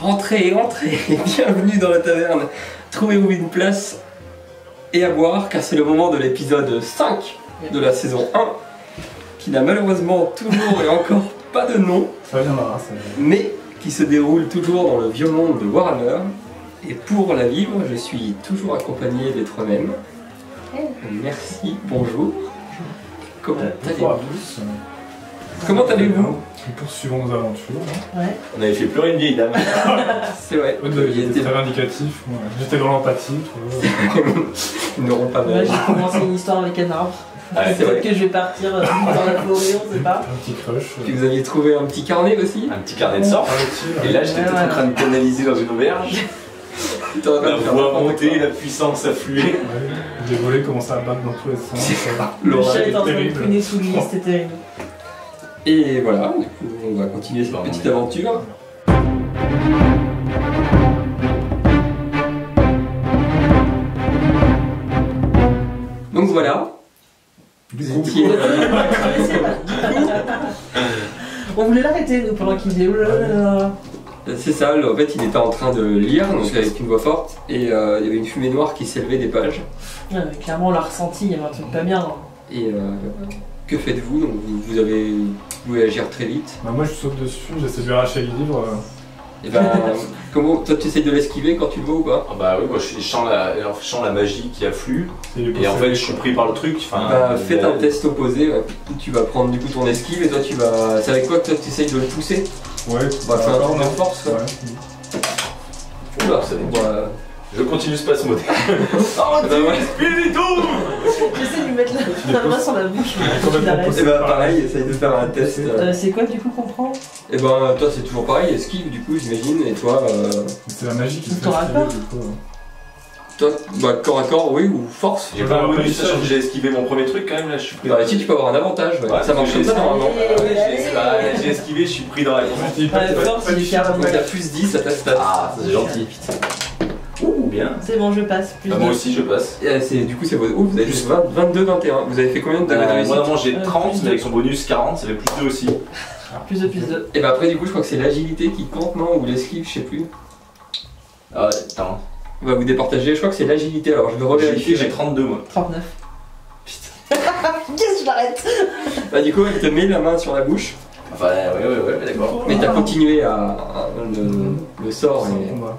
Entrez, entrez, bienvenue dans la taverne. Trouvez-vous une place et à boire, car c'est le moment de l'épisode 5 de la saison 1, qui n'a malheureusement toujours et encore pas de nom, Ça viendra, ça viendra. mais qui se déroule toujours dans le vieux monde de Warhammer. Et pour la vivre, je suis toujours accompagné des trois mêmes. Merci, bonjour. Comment Bonjour à allez-vous? tous. Comment allez-vous? Nous poursuivons nos aventures. Ouais. On avait fait pleurer une vieille dame. C'est vrai, Vous il avez été était très vindicatif. Moi, j'étais dans l'empathie. ils n'auront pas Moi mal. j'ai commencé une histoire avec un arbre. Ah, c'est vrai. Peut-être que je vais partir dans la forêt, on sait pas. Un petit crush. Puis vous aviez trouvé un petit carnet aussi? Un petit carnet de sorts. Et là, j'étais Ouais, peut-être en train de canaliser dans une auberge. T'aurais pas La pu faire voix n'importe montée, quoi. la puissance affluée. Ouais, les volets commençaient à battre dans tous les sens. Le L'orage chat est en train de terrible. priner sous le lit, c'était terrible. Et voilà, du coup, on va continuer cette petite aventure. Donc voilà, vous étiez... On voulait l'arrêter nous pendant qu'il disait oulala. c'est ça, en fait il était en train de lire, donc avec une voix forte, et il y avait une fumée noire qui s'élevait des pages. Ouais, clairement on l'a ressenti, il y avait un truc pas bien. Et que faites-vous? Donc vous pouvez agir très vite. Bah, moi, je saute dessus, j'essaie de lui arracher le livre. Et ben, comment, toi tu essayes de l'esquiver quand tu le vois ou pas? Ah bah oui, moi je sens la magie qui afflue. Et en fait, je suis pris par le truc. Bah, faites un test opposé, ouais. Tu vas prendre du coup ton esquive et toi tu vas... C'est avec quoi que toi tu essayes de le pousser? Ouais, Bah, fais un d'accord, tour de non. force, quoi. Ouais. Oula, ça va être bah, Je continue ce passe mode. bah, ouais. J'essaie de lui mettre la main sur la bouche. Complètement Il arrête. Et bah pareil, essaye de faire un test. C'est quoi du coup qu'on prend? Et ben toi c'est toujours pareil, esquive du coup j'imagine, et toi, C'est la magie qui me fait Corps à esquiver, corps. du coup. toi bah corps à corps oui ou force. J'ai pas un bonus, sachant que j'ai esquivé mon premier truc quand même. Là, je suis pris dans Bah la si tu peux avoir un avantage, ouais. Ouais, Ça marche comme ça normalement. J'ai esquivé, je suis pris dans la. Je dis pas Ouais, de- force, pas de il est chien. carrément- Donc t'as plus 10 à ta stat. Ah, ça c'est gentil. Ouh, bien. C'est bon, je passe. Plus Bah, moi aussi je passe. Et, du coup c'est votre... Oh, vous avez juste 22, 21. Vous avez fait combien de réussite? Moi normalement j'ai 30, plus mais avec son bonus 40, ça fait plus 2 aussi. Plus de plus de. Et bah après du coup je crois que c'est l'agilité qui compte, non? Ou l'esquive, je sais plus. Ah ouais, attends. On va vous départager, je crois que c'est l'agilité, alors je vais revérifier. J'ai 32 moi. 39. Putain. Qu'est-ce que j'arrête? Bah du coup elle te met la main sur la bouche, Enfin, ouais, d'accord. mais t'as continué à... le sort C'est un est combat.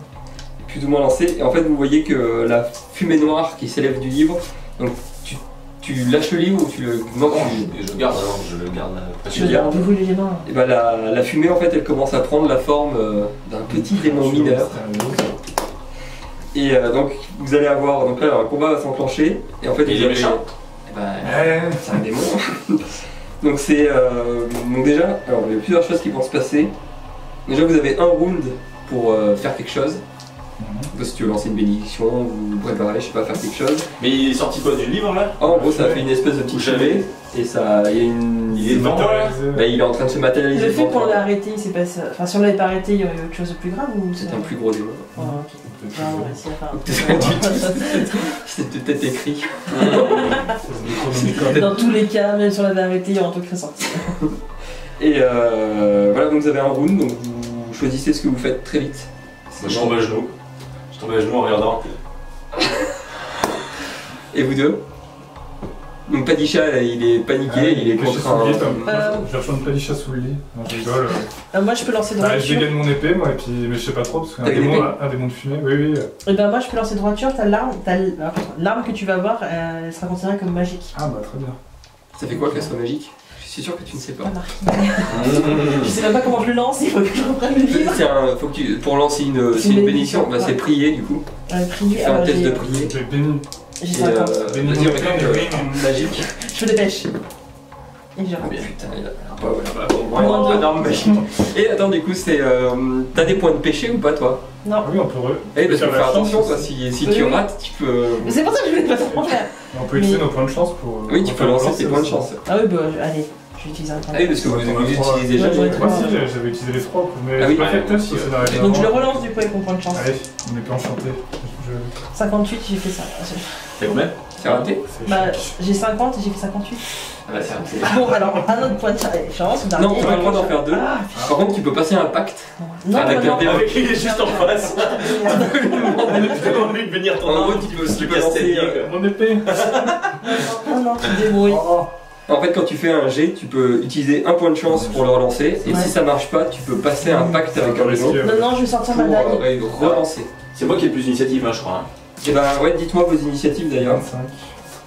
plus ou moins lancé. Et en fait vous voyez que la fumée noire qui s'élève du livre, donc tu lâches le livre ou tu le... Non, Je garde, alors, je le garde. Tu veux dire Vous voulez les mains? Et bah la fumée en fait elle commence à prendre la forme d'un petit démon mineur. Et donc vous allez avoir, donc là un combat va s'enclencher, et en fait Et vous il est avez... méchant. Eh ben, c'est un démon. Donc c'est... donc déjà, alors il y a plusieurs choses qui vont se passer. Déjà vous avez un round pour faire quelque chose. Donc, si tu veux lancer une bénédiction ou préparer, je sais pas, faire quelque chose. Mais il est sorti quoi du livre là? Ah, en gros ça fait une espèce de petite Vous savez. fumée, et ça... Il y a une... Il est devant là. Bah, il est en train de se matérialiser. Le fait devant qu'on toi. l'ait arrêté, c'est pas ça. Enfin, si on l'avait pas arrêté, il y aurait eu autre chose de plus grave ou C'est un plus gros démon. Oh, ok. Ah, on va essayer de faire C'était peut-être écrit. Dans tous les cas, même si on l'avait arrêté, il y aurait un truc qui serait sorti. Et voilà, donc vous avez un round, donc vous choisissez ce que vous faites très vite. Moi je tombe à genoux. Je tombe à genoux en regardant. Et vous deux? Donc Padisha, il est paniqué, il est contre un... Je vais rejoindre Padisha sous le lit. Non, je rigole. Moi, je peux lancer Bah, je droiture. dégaine mon épée, moi, et puis, mais je sais pas trop, parce qu'un T'as une démon, épée un démon de fumée, oui. Et ben, moi, je peux lancer droiture. T'as l'arme. L'arme que tu vas avoir, elle sera considérée comme magique. Ah, bah, très bien. Ça fait quoi qu'elle soit magique? Je suis sûr que tu ne sais pas. Pas marqué. Je sais même pas comment je le lance, il faut que je reprenne le livre. Faut que tu... Pour lancer une, c'est une bénédiction, bah, c'est prier du coup. Prier, Fais un test de prier. J'ai béni. J'ai Et 50. vas-y, on fait magique. Je me dépêche. Et je Ah, rentre. putain, il a... Moins Ouais, deux. un arme magique. Et attends, du coup, c'est... T'as des points de péché ou pas, toi? Non. Ah oui, on peut Eh, parce qu'il faut faire faire la attention, chance quoi. aussi. Si Oui, tu oui. rates, tu peux... Mais c'est pour ça que je voulais pas trop faire. On peut utiliser nos points de chance pour. Oui, tu peux lancer tes points de chance. Ah oui, bah, allez, je vais utiliser un point. Ah oui, parce que vous utilisez Ouais, jamais. j'aurais Moi aussi, j'avais utilisé les trois, mais Ah oui. j'ai pas fait de test, ça n'arrive Donc je le relance du coup avec mon point de chance. Allez, on est pas enchanté. Je... 58, j'ai fait ça. C'est combien? C'est raté? Bah, j'ai 50 et j'ai fait 58. Ah bah c'est raté. Bon, alors, un autre point de chance. Non, tu as le droit d'en faire 2. Ah, Par contre, tu peux passer un pacte. non, Ah, non, d'accord. non. Avec lui, il est juste en face. On est plutôt envie de venir ton En gros, arme, tu peux se lancer, castaigner. Mon épée. Non, non, tu te débrouilles. Oh. En fait, quand tu fais un jet, tu peux utiliser un point de chance pour le relancer. Et Ouais. si ça marche pas, tu peux passer un pacte avec un démon Non, non, je vais sortir pour ma dague. relancer. C'est moi qui ai le plus d'initiative, hein, je crois. Et bah ouais, dites-moi vos initiatives d'ailleurs. 25.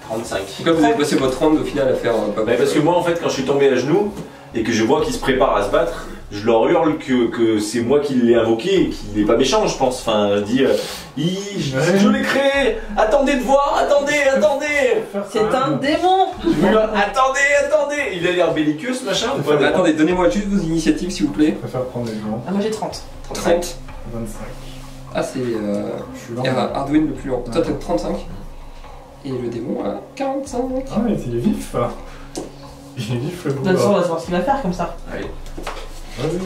35. Pourquoi vous avez passé votre round au final à faire pas Bah, parce que moi, en fait, quand je suis tombé à genoux et que je vois qu'ils se préparent à se battre, je leur hurle que c'est moi qui l'ai invoqué et qu'il est pas méchant, je pense. Enfin, je dis, je l'ai créé. Attendez de voir, attendez. C'est un démon. Attendez. Il a l'air belliqueux, ce machin. ou pas? Attendez, donnez-moi juste vos initiatives s'il vous plaît. Je préfère prendre les gants. Ah, moi j'ai 30. 30. 25. Ah, c'est Je suis lent. Arduin le plus lent. Toi, t'as 35. Et le démon à 45. Ah, mais il est vif. Il est vif le De toute façon, on va savoir ce qu'il va faire comme ça. Allez.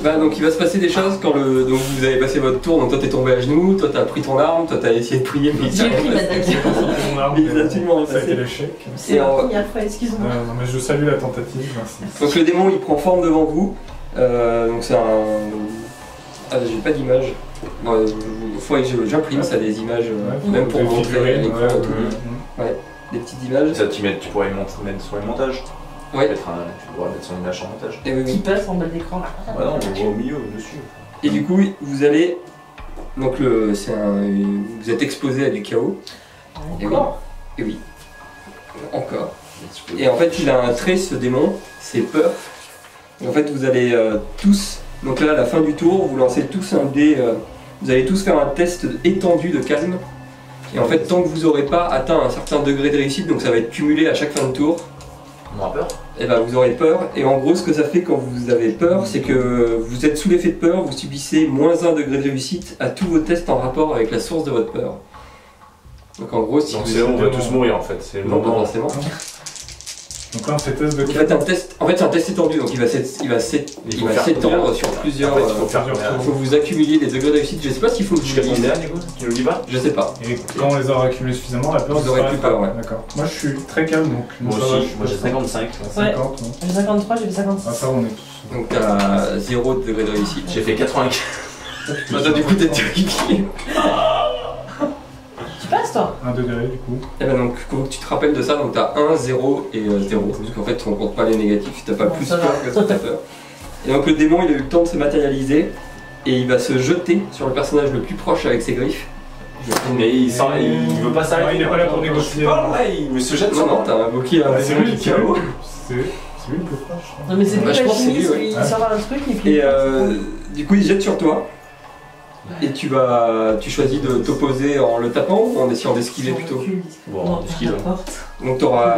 Bah, donc il va se passer des choses quand le. Donc vous avez passé votre tour, donc toi t'es tombé à genoux, toi t'as pris ton arme, toi t'as essayé de prier, mais J'ai pris ma dague. Mon arme, Il est absolument ça a été passé. l'échec. C'est la première fois, excuse-moi. Non, mais je salue la tentative, merci. Donc le démon il prend forme devant vous. Donc c'est un. Ah, j'ai pas d'image. Bon, faudrait que j'imprime ça des images, même pour Des montrer à figurines, l'écran et tout. ouais. Des petites images. Ça, tu pourrais mettre sur les montages. Ouais. Tu pourras mettre son image en montage. Et oui, Qui oui. passe en bas de l'écran là. Bah non, on voit au milieu, dessus. Et du coup vous allez. Donc vous êtes exposé à du chaos. Et oui. Encore. Et oui. Encore. Et en fait, il a un trait, ce démon, c'est peur. Et en fait, vous allez tous, donc là, à la fin du tour, vous lancez tous un dé, vous allez tous faire un test étendu de calme. Et en fait, tant que vous n'aurez pas atteint un certain degré de réussite, donc ça va être cumulé à chaque fin de tour, On aura peur. et ben vous aurez peur. Et en gros, ce que ça fait quand vous avez peur, c'est que vous êtes sous l'effet de peur, vous subissez moins 1 degré de réussite à tous vos tests en rapport avec la source de votre peur. Donc en gros, si Donc vous c'est on va tous mourir en fait. C'est le non, pas moment. forcément. Donc là, on fait test de Vous faites un test, en fait c'est un test étendu, donc il va s'étendre sur plusieurs... En fait, il faut faire il faut vous accumuler des degrés de réussite, je sais pas s'il faut que je Jusqu'à vous dise, combien du coup? Tu nous le dis pas? je sais pas. Et quand on les aura accumulés suffisamment, la peur Vous aurez plus disparaîtra. peur, ouais. D'accord. Moi, je suis très calme, donc Moi ça va, aussi, je suis moi j'ai pas 55. 50, non. J'ai 53, j'ai fait 56. Ah, ça, on est tous. Donc t'as 0 degré de réussite. J'ai fait 95. Bah, du coup t'es terrifié. Tu passes toi? 1 degré, du coup. Et ben donc quand tu te rappelles de ça, donc t'as 1, 0 et 0. Parce qu'en fait on compte pas les négatifs, t'as pas Bon, plus ça peur va. que t'as peur. Et donc le démon il a eu le temps de se matérialiser et il va se jeter sur le personnage le plus proche avec ses griffes. Mais il veut pas s'arrêter. Il est pas là pour négocier. Il se jette Non, sur non, moi. t'as invoqué un Ah, c'est démon lui qui qui a chaos. C'est lui le plus proche. Non mais c'est Bah, lui je qui pense que c'est lui, ouais. il sort un truc, il fait. Et du coup il se jette sur toi. Et tu choisis de t'opposer en le tapant ou en essayant d'esquiver plutôt. Bon, Non, esquive. Donc t'auras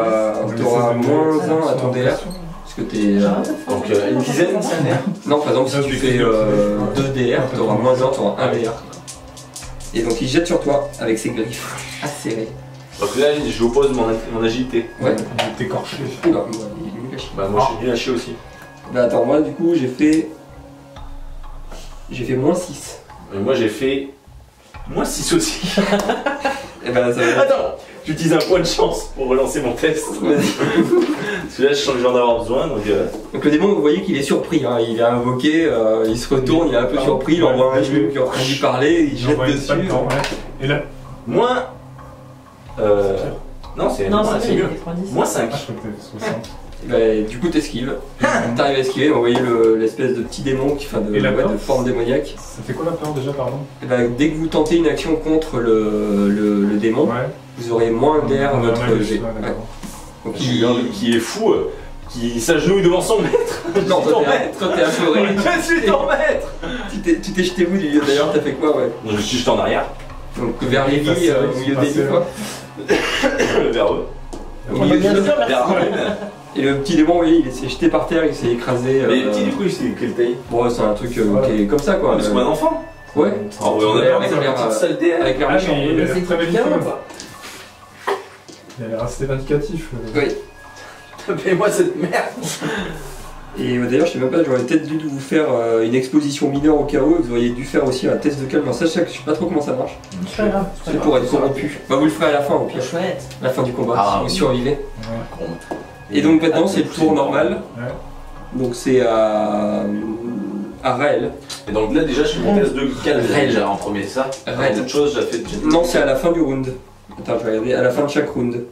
moins 1 à ton DR. DR. Parce que t'es. Donc une dizaine, c'est un air. Non, par exemple, si tu fais 2 DR, t'auras moins 1, t'auras 1 DR. Et donc il se jette sur toi avec ses griffes acérées. Donc là, je oppose mon agilité. Ouais. Il est écorché. Oula, il est nul à chier. Bah moi je suis nul à chier aussi. Bah attends, moi du coup j'ai fait moins 6. Et moi j'ai fait moins 6 aussi. Et bah ça va. Attends, j'utilise un point de chance pour relancer mon test. Parce que là je sens que je vais en avoir besoin. Donc Donc le démon, vous voyez qu'il est surpris, hein. Il est invoqué, il se retourne, il est un peu surpris, il envoie un genou qui est en train de lui parler, il jette dessus. Et là. moins. Non, c'est Non, moins, c'est c'est mieux. 90. Moins 5. Ah, je crois que t'es 60. Et bah, du coup t'esquives. T'arrives à esquiver, vous voyez l'espèce de petit démon qui fait Et la peur de forme démoniaque. Ça fait quoi la peur déjà, pardon? Et bah, dès que vous tentez une action contre le démon, Ouais. vous aurez moins d'air à votre jet. Ouais, Ouais. d'accord. Donc Qui est fou, qui s'agenouille devant son maître. Non, Je suis ton maître. toi t'es apeuré. Je suis ton maître. Tu t'es jeté où du milieu d'ailleurs, t'as fait quoi, ouais? Donc je suis juste en arrière. Donc vers les lits, au milieu des lits, quoi. Vers eux. Au milieu bien du- sûr, merci. Vers Arlene. Et le petit démon, vous voyez, il s'est jeté par terre, il s'est écrasé. Mais petit du coup, c'est quelle taille? Bon, c'est un truc qui est comme ça, quoi. C'est comme un enfant. Ouais. Ah ouais, on a Avec l'air l'air, petite saleté. Avec l'air Ah, méchant. mais il a C'est l'air très bien, belliqueux. quoi. Il a l'air assez vindicatif. Oui. Tapez-moi cette merde. Et d'ailleurs, je sais même pas, j'aurais peut-être dû vous faire une exposition mineure au cas où, vous auriez dû faire aussi un test de calme. Alors ça, je sais pas trop comment ça marche. C'est pas grave. C'est pour être corrompu. Bah vous le ferez à la fin au pire, Chouette. à la fin du combat, Ah, si vous oui. survivez. Ouais. Et donc maintenant, c'est le tour normal. Ouais. Donc c'est à Raël. Et donc là, déjà, je fais mon test de calme Raid. déjà en premier, c'est ça. Raid. Toute chose, j'ai fait. Non, c'est à la fin du round. Attends, je vais regarder, à la fin de chaque round.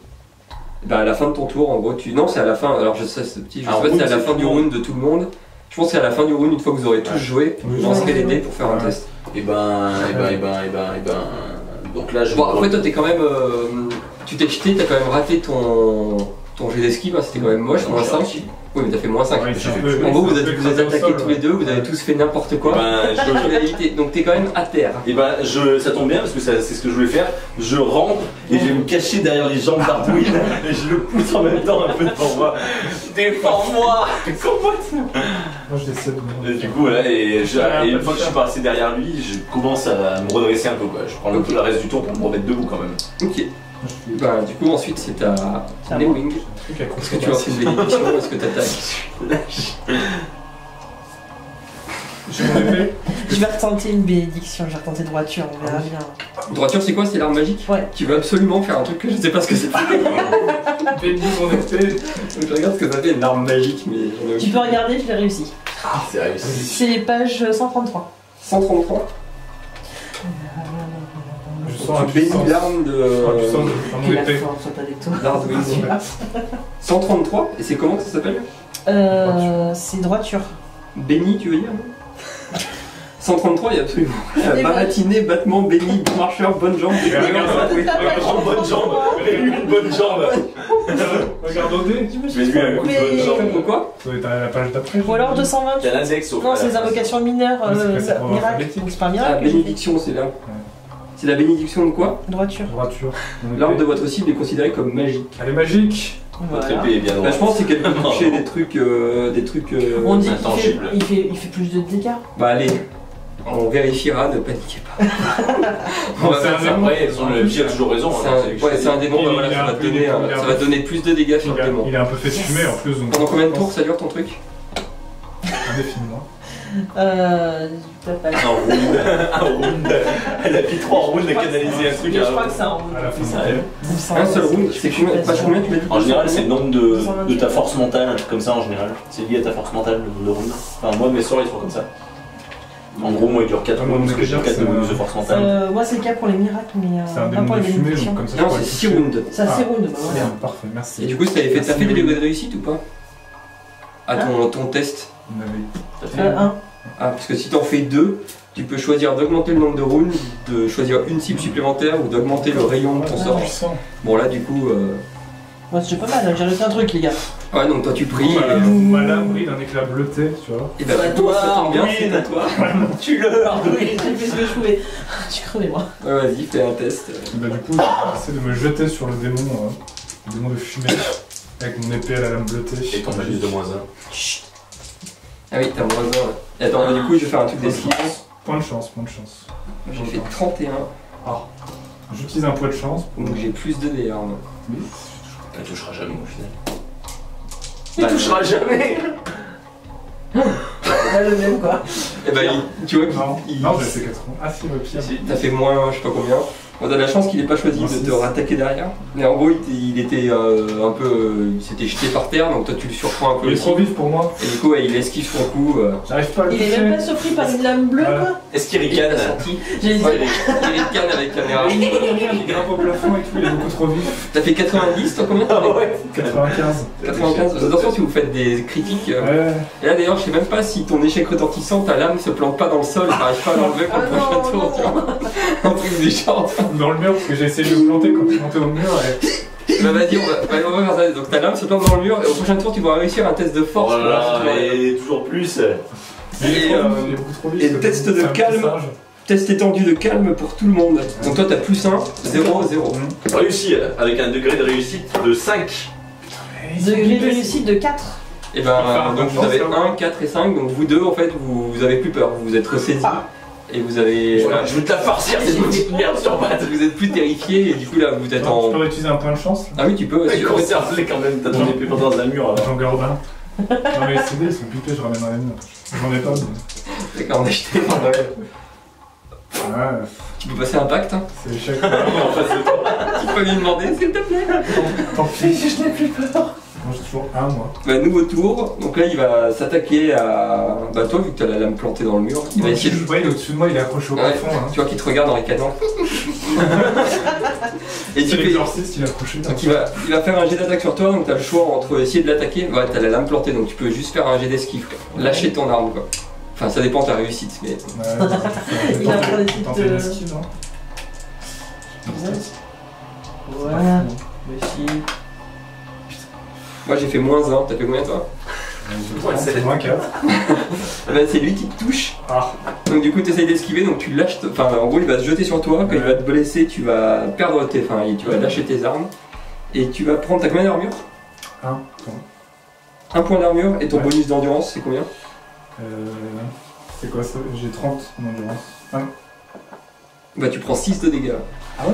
Bah à la fin de ton tour, en gros, tu... Non, c'est à la fin, alors je sais, c'est petit, je sais Un pas si c'est à round, la c'est fin tout du le monde. round de tout le monde. Je pense que c'est à la fin du round, une fois que vous aurez tous Ouais. joué, Oui, vous lancerez les ouais. dés pour faire un Ouais. test. Et ben. Donc là, je. Bon, après toi, t'es quand même... tu t'es jeté, t'as quand même raté ton jet d'esquive, hein, c'était quand même moche, moins 5. Oui, mais t'as fait moins 5. Ouais, c'est un peu- En gros, vous c'est un êtes, peu vous êtes écrasé au attaqués sol, tous ouais. les deux, vous avez tous fait n'importe quoi. Ben, Donc, évité. Donc t'es quand même à terre. Et ben, ça tombe bien parce que c'est ce que je voulais faire. Je rentre et je vais me cacher derrière les jambes d'Arduin et je le pousse en même temps un peu devant moi. Défends-moi. Moi, je décide de Et du coup, voilà, et une fois que je suis passé derrière lui, je commence à me redresser un peu. Quoi. Je prends le reste du tour pour me remettre debout quand même. Ok. Bah, du coup, ensuite, c'est à C'est à moi. Newing. Est-ce que tu lances une bénédiction ou est-ce que t'attaques? J'ai mon épée. Je vais retenter une bénédiction, je vais retenter droiture, on verra bien. Droiture, c'est quoi? C'est l'arme magique? Ouais. Tu veux absolument faire un truc que je sais pas ce que c'est. Bénis mon épée. Donc, je regarde ce que ça fait, une arme magique, mais j'en ai Tu aucune. peux regarder, je l'ai réussi. C'est réussi. C'est page 133. 133. Je sens la Tu bénis puissance. l'arme Je sens la puissance de de Et mon la épée. force, pas des tours. d'Arduin. 133. Et c'est comment que ça s'appelle? C'est droiture. Béni, tu veux dire? 133, il y a absolument rien. Des Baratiné, battement, béni, bon marcheur, bonne jambe, Et regarde, oui. Regarde, bonne jambe. Une bonne jambe. Regarde au dé. Je me Je vais suis lui un coup de trompée. bonne jambe. Pourquoi? Ça doit être à la page d'après. Ou alors 220. Il y a l'index au Non, c'est les invocations mineures, Ouais, c'est pour miracle. alphabétique. C'est pas un Ah, miracle. que j'ai fait. bénédiction, c'est là. C'est la bénédiction de quoi? Droiture. Droiture. Mon L'arme épée. de votre cible est considérée comme magique. Elle est magique. Votre Voilà. épée est bien Bah, droite. je pense que c'est qu'elle peut toucher des trucs. On dit qu'il Intangible. il fait plus de dégâts. Bah allez, on vérifiera, ne paniquez pas. On Non, va c'est faire un ça. démon. Après, il a toujours raison. C'est hein, c'est un, que ouais, je c'est un démon, Il- bah voilà, il ça a va un te peu donner, des- il a ça un va peu- donner plus de dégâts sur le démon. Il est un peu fait Yes. fumer en plus. Donc Pendant combien de tours ça dure ton truc? Indéfiniment. T'as pas- Un round. Elle a pris 3 rounds et canalisé un truc. Je à- crois que c'est un round. À la fin. C'est Un seul round, c'est combien, pas combien tu m'as dit? En général, c'est le nombre de ta force mentale, un truc comme ça en général. C'est lié à ta force mentale, le round. Enfin, moi, mes sorts ils sont comme ça. En gros, moi, il dure 4 Ah, moi, rounds mon parce que j'ai délire, 4 c'est bonus de force mentale. Moi, c'est le cas pour les miracles, mais C'est un pas pour démon de les fumée, bénédictions. donc comme ça. Non, je pourrais c'est 6 toucher. rounds. Ça, c'est round, bah voilà. Bien, parfait, merci. Et du coup, t'as fait Merci, des Louis. degrés de réussite ou pas? À ton test? On avait- T'as fait 1. Ah, parce que si t'en fais 2, tu peux choisir d'augmenter le nombre de rounds, de choisir une cible supplémentaire ou d'augmenter le rayon de ton Ah, sort. Puissant. Bon là du coup... Moi, c'est pas mal, j'ai réussi un truc, les gars. Ouais donc toi tu pries Ma lame brille d'un éclat bleuté, tu vois. et bah À du coup, toi, ça tombe bien, Arduin. c'est à toi. Tu leur Oui, j'ai fait ce que je pouvais. Tu crevais, moi. Ouais vas-y fais un test. Et bah, du coup, j'essaie de me jeter sur le démon de fumée, avec mon épée à la lame bleutée. Et ton malus de -1. Ah oui t'as moins 1. Et attends du coup je vais faire un truc d'esquive. Point de chance, point de chance. J'ai fait 31, J'utilise un point de chance. donc j'ai plus 2 des armes. Elle touchera jamais au final. Bah, touchera jamais. Là, le même, quoi. Et bah tu vois Non, qu'il... non, j'ai fait 80. Ah si, le pire. T'as fait moins je sais pas combien. Bon, t'as de la chance qu'il ait pas choisi de te rattaquer derrière. Mais en gros il était un peu... il s'était jeté par terre donc toi tu le surprends un peu Il est aussi. trop vif pour moi. Et du coup ouais, il esquive son coup. J'arrive pas à le Il est toucher. même pas surpris par une lame bleue, Voilà. quoi. Est-ce qu'il Il ricane est sorti. J'ai dit. Ouais, il ricane avec caméra. Il grimpe au plafond et tout, il est beaucoup trop vif. T'as fait 90 toi combien? Ah ouais. 95. 95. Attention si vous faites des critiques. Ouais. Et là d'ailleurs je sais même pas si ton échec retentissant, ta lame se plante pas dans le sol et t'arrives pas à l'enlever pour le Ah non, prochain tour. non. Tu vois. Un truc du genre. Dans le mur, parce que j'ai essayé de me planter quand je suis monté au mur. Et... Bah vas-y on va faire ça. Donc ta lame se plante dans le mur et au prochain tour tu vas réussir un test de force. Oh là là, pour voir si tu vas- mais toujours plus. Il est Et, trop vif, il est beaucoup trop vif. et ce le test démon, de c'est un calme. petit singe. Test étendu de calme pour tout le monde. Donc toi t'as plus 1, 0, 0. Réussi avec un degré de réussite de 5. Degré de réussite de 4. Et ben Enfin, donc vous chance, avez ça va. 1, 4 et 5, donc vous deux en fait vous avez plus peur, vous vous êtes ressaisis Ah. et vous avez. Je veux te la farcir cette petite merde sur patte. Vous êtes plus terrifié et du coup là vous êtes Alors, en. je peux utiliser un point de chance là. Ah oui tu peux aussi. Conserve-les quand même, t'as ton épée pendant un mur. Jean Gordin. Non mais les CD ils sont pipés, je ramènerai les miens. J'en ai pas mais... D'accord, on a acheté. Ouais, Tu peux passer un pacte, hein. c'est échec. En face de toi. Tu peux lui demander, s'il te plaît. Tant pis, je n'ai plus peur. Moi j'ai toujours un moi. Bah, nouveau tour, donc là il va s'attaquer à. Bah, toi, vu que t'as la lame plantée dans le mur, il va essayer de. Ouais, il est au-dessus de moi, il est accroché au Ouais, plafond. Hein. tu vois qu'il te regarde dans les canons. Et tu C'est fais. l'exorciste, il est accroché. Donc il va faire un jet d'attaque sur toi, donc t'as le choix entre essayer de l'attaquer, ouais t'as la lame plantée donc tu peux juste faire un jet d'esquive quoi. Lâcher ton arme quoi. Enfin ça dépend de ta réussite mais. Ouais, Il est en train d'essayer tenter de- une esquive, non Voilà. Merci. Moi j'ai fait -1, t'as fait combien toi? C'est moins 4. Bah c'est lui qui te touche. Ah, Donc du coup t'essayes d'esquiver donc tu lâches, enfin en gros il va se jeter sur toi, quand il va te blesser tu vas perdre tes, enfin tu vas lâcher tes armes et tu vas prendre, t'as combien d'armure? 1. 1 point d'armure et ton Ouais. bonus d'endurance c'est combien? C'est quoi ça? J'ai 30 en endurance. Bah tu prends 6 de dégâts. Ah ouais?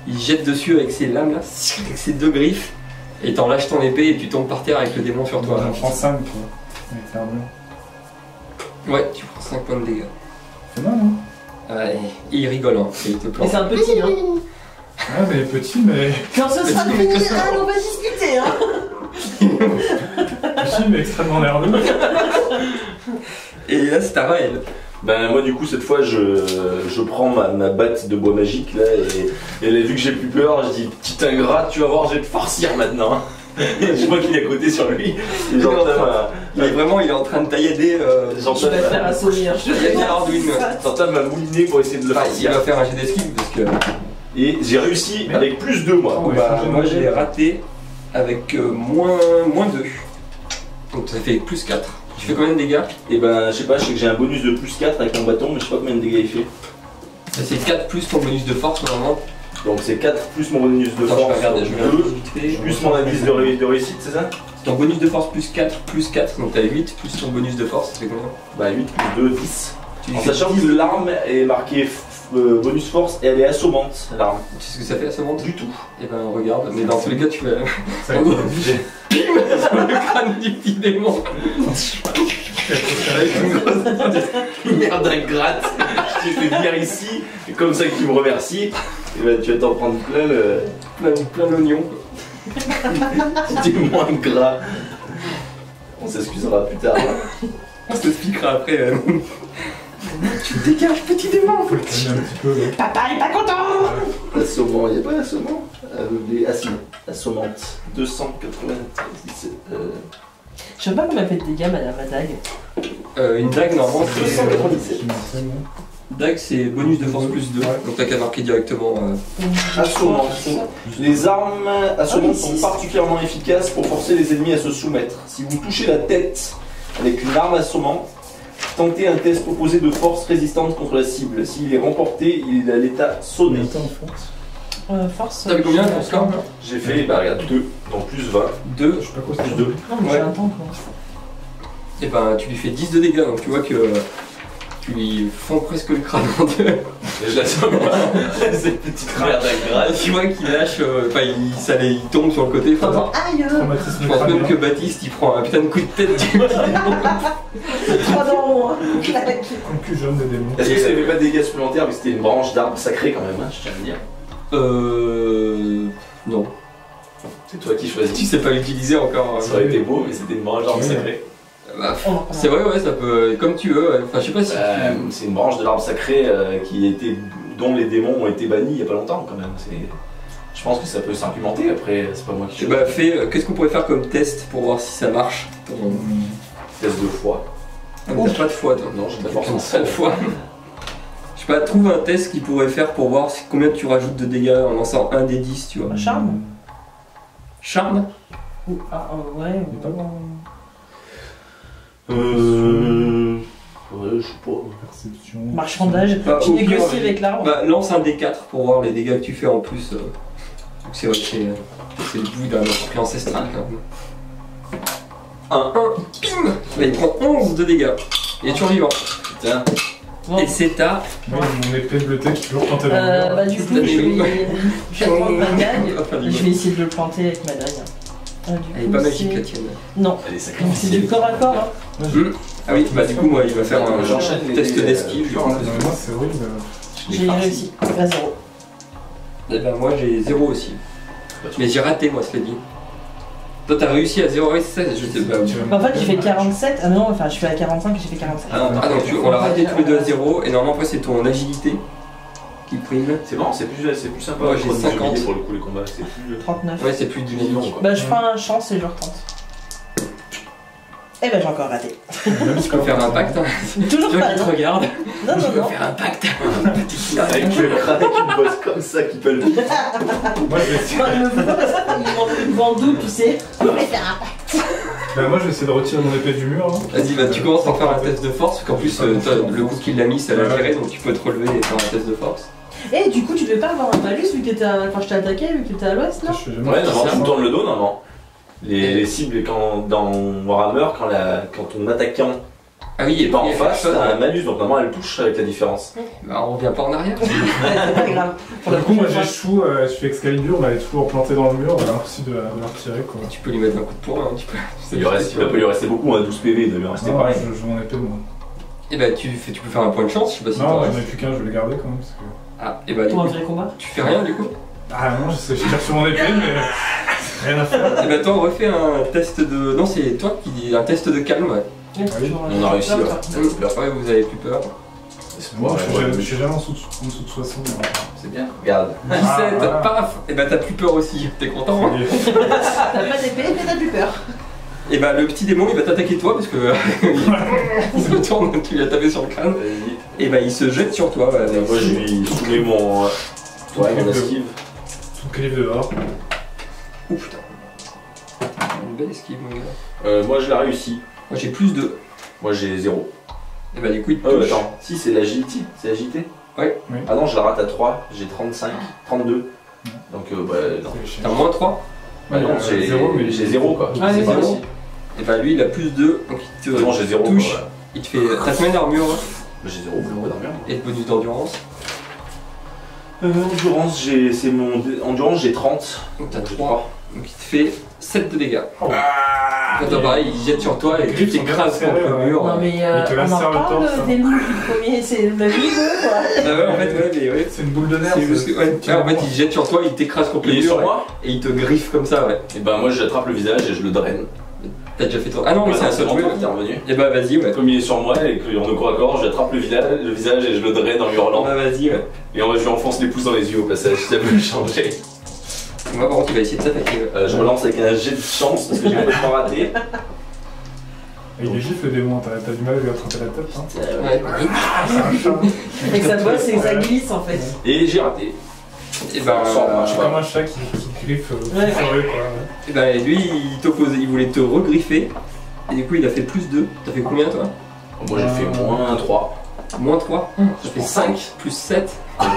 Il jette dessus avec ses lames là, avec ses 2 griffes et t'en lâches ton épée et tu tombes par terre avec le démon sur toi. J'en prends 5 avec l'armure. Ouais, tu prends 5 points de dégâts. C'est mal hein? Ouais, et il rigole, hein, et il te Et plante. c'est un petit, hein. Ah mais petit mais... Quand ce sera fini, allez, on va discuter, hein. Petit mais extrêmement nerveux. Et là, c'est à Raël. Ben moi du coup cette fois je prends ma batte de bois magique là et là, vu que j'ai plus peur, je dis petit ingrat, tu vas voir, je vais te farcir maintenant. Et je vois qu'il est à côté sur lui. Et Il est en train de taillader. Je vais te faire assommer, hein. j'entame ma moulinée pour essayer de le Il farcir. va faire un jet d'esquive parce que. Et j'ai réussi avec plus 2 moi. Ouais, Bah, faut que moi, je je l'ai raté avec moins 2. Donc ça fait plus 4. Tu fais combien de dégâts? Et ben je sais pas, je sais que j'ai un bonus de plus 4 avec mon bâton, mais je sais pas combien de dégâts il fait. C'est 4 plus ton bonus de force normalement. Donc c'est 4 plus mon bonus de Attends, je force, vais regarder, je vais 2, vite fait. plus mon indice de réussite, c'est ça? Ton bonus de force plus 4, donc t'as 8 plus ton bonus de force, ça fait combien? Bah 8 plus 2, 10. Tu lui En fais sachant 10. que l'arme est marquée bonus force et elle est assommante, l'arme. Tu sais ce que ça fait à ce moment? Du tout. Et ben regarde, mais dans tous les cas tu vas. Ça a été obligé. Sur le crâne du petit démon. Avec une grosse. Merde d'ingrate, je t'ai fait venir ici, et comme ça que tu me remercies, et ben tu vas t'en prendre plein d'oignons. du moins gras. On s'excusera plus tard. On s'expliquera après. Tu dégages, petit démon. Faut le calmer un petit peu. là. Papa est pas content. Assommant, il n'y a pas assommant assommante. 290. Je sais pas combien elle fait de dégâts, madame la dague. Une dague, normalement, c'est. 297. J'ai marqué, moi. Dague, c'est bonus de force plus 2. Donc t'as qu'à marquer directement. Assommante. Les armes assommantes sont particulièrement efficaces pour forcer les ennemis à se soumettre. Si vous touchez la tête avec une arme assommante, tentez un test proposé de force résistante contre la cible. S'il est remporté, il est à l'état sonné. Combien de temps en force? Force. T'avais combien ton score là? J'ai fait, bah regarde, 2, donc plus 20, 2. Je sais pas quoi plus c'est. 2. Non, mais j'ai Ouais. un temps, quoi. Et ben tu lui fais 10 de dégâts, donc tu vois que. Tu lui fonds presque le crâne en deux. Et je l'assomme pas. Cette petite merde à grâce. Tu vois qu'il lâche. Enfin, il tombe sur le côté. Enfin, T'entends aïe. Traumatisme je pense même crânien. que Baptiste il prend un putain de coup de tête du petit démon. 3 dents, hein. Clac. Conclusion des démons. Est-ce que ça n'avait pas de dégâts supplémentaires, mais c'était une branche d'arbre sacrée quand même, hein, je tiens à le dire. Non. C'est toi qui choisis. Tu sais pas l'utiliser encore. Ça aurait été beau, mais c'était une branche d'arbre sacrée. Bah, c'est vrai, ouais, ça peut. Comme tu veux, ouais. Enfin, je sais pas si. C'est une branche de l'arbre sacré dont les démons ont été bannis il y a pas longtemps quand même. Je pense que ça peut s'implémenter après, c'est pas moi qui Bah, qu'est-ce qu'on pourrait faire comme test pour voir si ça marche? Test de foi. Ah, mais t'as pas de foi, toi. Non, j'ai de la Une force seule fois. Je sais pas, trouve un test qu'il pourrait faire pour voir combien tu rajoutes de dégâts en lançant un des 10, tu vois. Un charme. Charme? Ah, ouais. Il est pas bon. Ouais, je sais pas. Perception. Marchandage. Bah, Tu au pire, négocies avec l'arbre. Bah, lance un D4 pour voir les dégâts que tu fais en plus. Donc c'est vrai que c'est le bout d'un esprit ancestral quand même. Un, bim. Bah, il prend 11 de dégâts. Il est toujours vivant. Putain. Bon. Et c'est ta. Moi, mon épée bleutée qui est toujours plantée dans le mur. Bah, du coup, je vais prendre ma dague. Enfin, Je vais essayer de le planter avec ma dague. Elle est pas magique la tienne. Non. Elle est Donc c'est du corps à corps. Hein. Ah oui, bah du coup, moi, il va faire un J'enchaîne les- test d'esquive. Non, mais moi, c'est horrible. J'ai réussi. À 0. Et bah moi, j'ai 0 aussi. Mais j'ai raté, moi, cela dit. Toi, t'as réussi à 0, oui, c'est ça, je sais pas. En fait, j'ai fait 47. Ah non, enfin, je suis à 45 et j'ai fait 47. Ah non, on l'a raté tous les deux à 0, et normalement, après, c'est ton agilité qui prime. C'est marrant, c'est plus sympa. Moi, j'ai pour 50. pour le coup, les combats, c'est plus. 39. Ouais, c'est plus dynamique. quoi. Bah, je prends un chance et je retente. Eh ben, j'ai encore raté. Tu peux faire un pacte, hein. Toujours Tu vois pas, qui te non. regarde. Non, Tu non, peux non. faire un pacte. Avec une bosse comme ça qui peut le. Moi, je vais essayer, Quand il me vend doute, tu sais. On va faire un pacte. moi, je vais essayer de retirer mon épée du mur. Hein. Vas-y, bah tu commences par faire un test de force, parce qu'en plus, toi, le coup qu'il l'a mis, ça l'a géré, donc tu peux te relever et faire un test de force. Eh, du coup, tu devais pas avoir un malus vu que t'étais quand je t'ai attaqué, vu que t'étais à l'ouest, non? Je fais jamais Ouais, ça. non, tu me tournes le dos, non. Les cibles, dans Warhammer, quand ton attaquant Ah oui, est pas en il y a face, quelque chose, t'as un malus, donc normalement elle touche avec la différence. Bah on revient pas en arrière. C'est pas grave. Pour la Du coup, moi, prochaine fois. j'échoue, je suis Excalibur, elle est toujours plantée dans le mur, impossible de la retirer, quoi. Tu peux lui mettre un coup de poing, hein, tu peux. Il va pas lui rester beaucoup, 12 PV, il devait en rester Non, pareil. je joue mon épée, moi. Et bah tu peux faire un point de chance, je sais pas si Non, t'en j'en restes. ai plus qu'un, je vais le garder quand même. Parce que... Ah, et bah du Pour un coup, vrai combat. tu fais rien du coup. Ah non, je tire sur mon épée, mais rien à faire. Et bah toi on refait un test de. Non, c'est toi qui dis un test de calme, ouais. Ouais, c'est toujours, On a réussi, là, ouais. toi. Ouais, vous avez plus peur. Moi, je suis jamais en dessous de 60. C'est bien. Regarde. 17, voilà. paf. Et bah t'as plus peur aussi, t'es content, hein. T'as pas d'épée, mais t'as plus peur. Et bah le petit démon il va t'attaquer toi parce que. il se retourne, tu lui as tapé sur le crâne. Et bah il se jette sur toi. Ouais, avec- Moi je lui soumets mon esquive. Tout calibre dehors. Ouh putain. Une belle esquive, mon gars. Moi je l'ai réussi. Moi j'ai plus 2. Moi j'ai 0. Et bah du coup il te Oh touche. attends, si c'est l'agility, c'est agilité. Ouais. Oui. Ah non, je la rate à 3, j'ai 35, 32. Donc bah non. T'as moins 3. Bah non, j'ai 0 quoi. Ah, C'est j'ai pas 0. aussi. Et bah lui il a plus 2. Donc il te Non, j'ai 0 touche. quoi, ouais. Il te fait. T'as combien d'armure Bah, j'ai 0 d'armure. et de bonus d'endurance? Endurance, j'ai 30. Donc t'as J'ai 3. Donc il te fait 7 de dégâts. Quand toi pareil, il jette sur toi et Les tu griffes sont t'écrases bien contre le serrées, mur. Non, mais Il te on laisse en faire le parle torse, hein. des loups du premier, c'est le jeu, quoi. Ah ouais, en fait, ouais, mais ouais. C'est une boule de nerfs. C'est juste que, ouais, tu vois, en fait, il jette sur toi, il t'écrase contre Il le est mur sur ouais, moi. et il te griffe comme ça, ouais. Et ben moi j'attrape le visage et je le draine. T'as déjà fait toi. Ah non, mais c'est un seul bon jeu. qui est revenu. Et bah vas-y, ouais. Comme il est sur moi et qu'on est corps à corps, j'attrape le visage et je le draine en hurlant. Bah vas-y, ouais. Et je lui enfonce les pouces dans les yeux au passage, si ça peut le changer. Moi par contre, il va essayer de s'attaquer. Ouais. Je relance avec un jet de chance parce que j'ai complètement raté. Il est gif le démon, t'as du mal à lui attraper la tête. Hein. Ouais. C'est un chat. Avec sa bosse et que ça glisse en fait. Et j'ai raté. Et bah, Je suis comme un chat qui griffe Ouais. forêt, quoi. et bah lui, il t'opposait, il voulait te regriffer. Et du coup, il a fait plus 2. T'as fait combien toi? Moi j'ai fait moins 3. Moins 3. Ça fait 5 plus 7.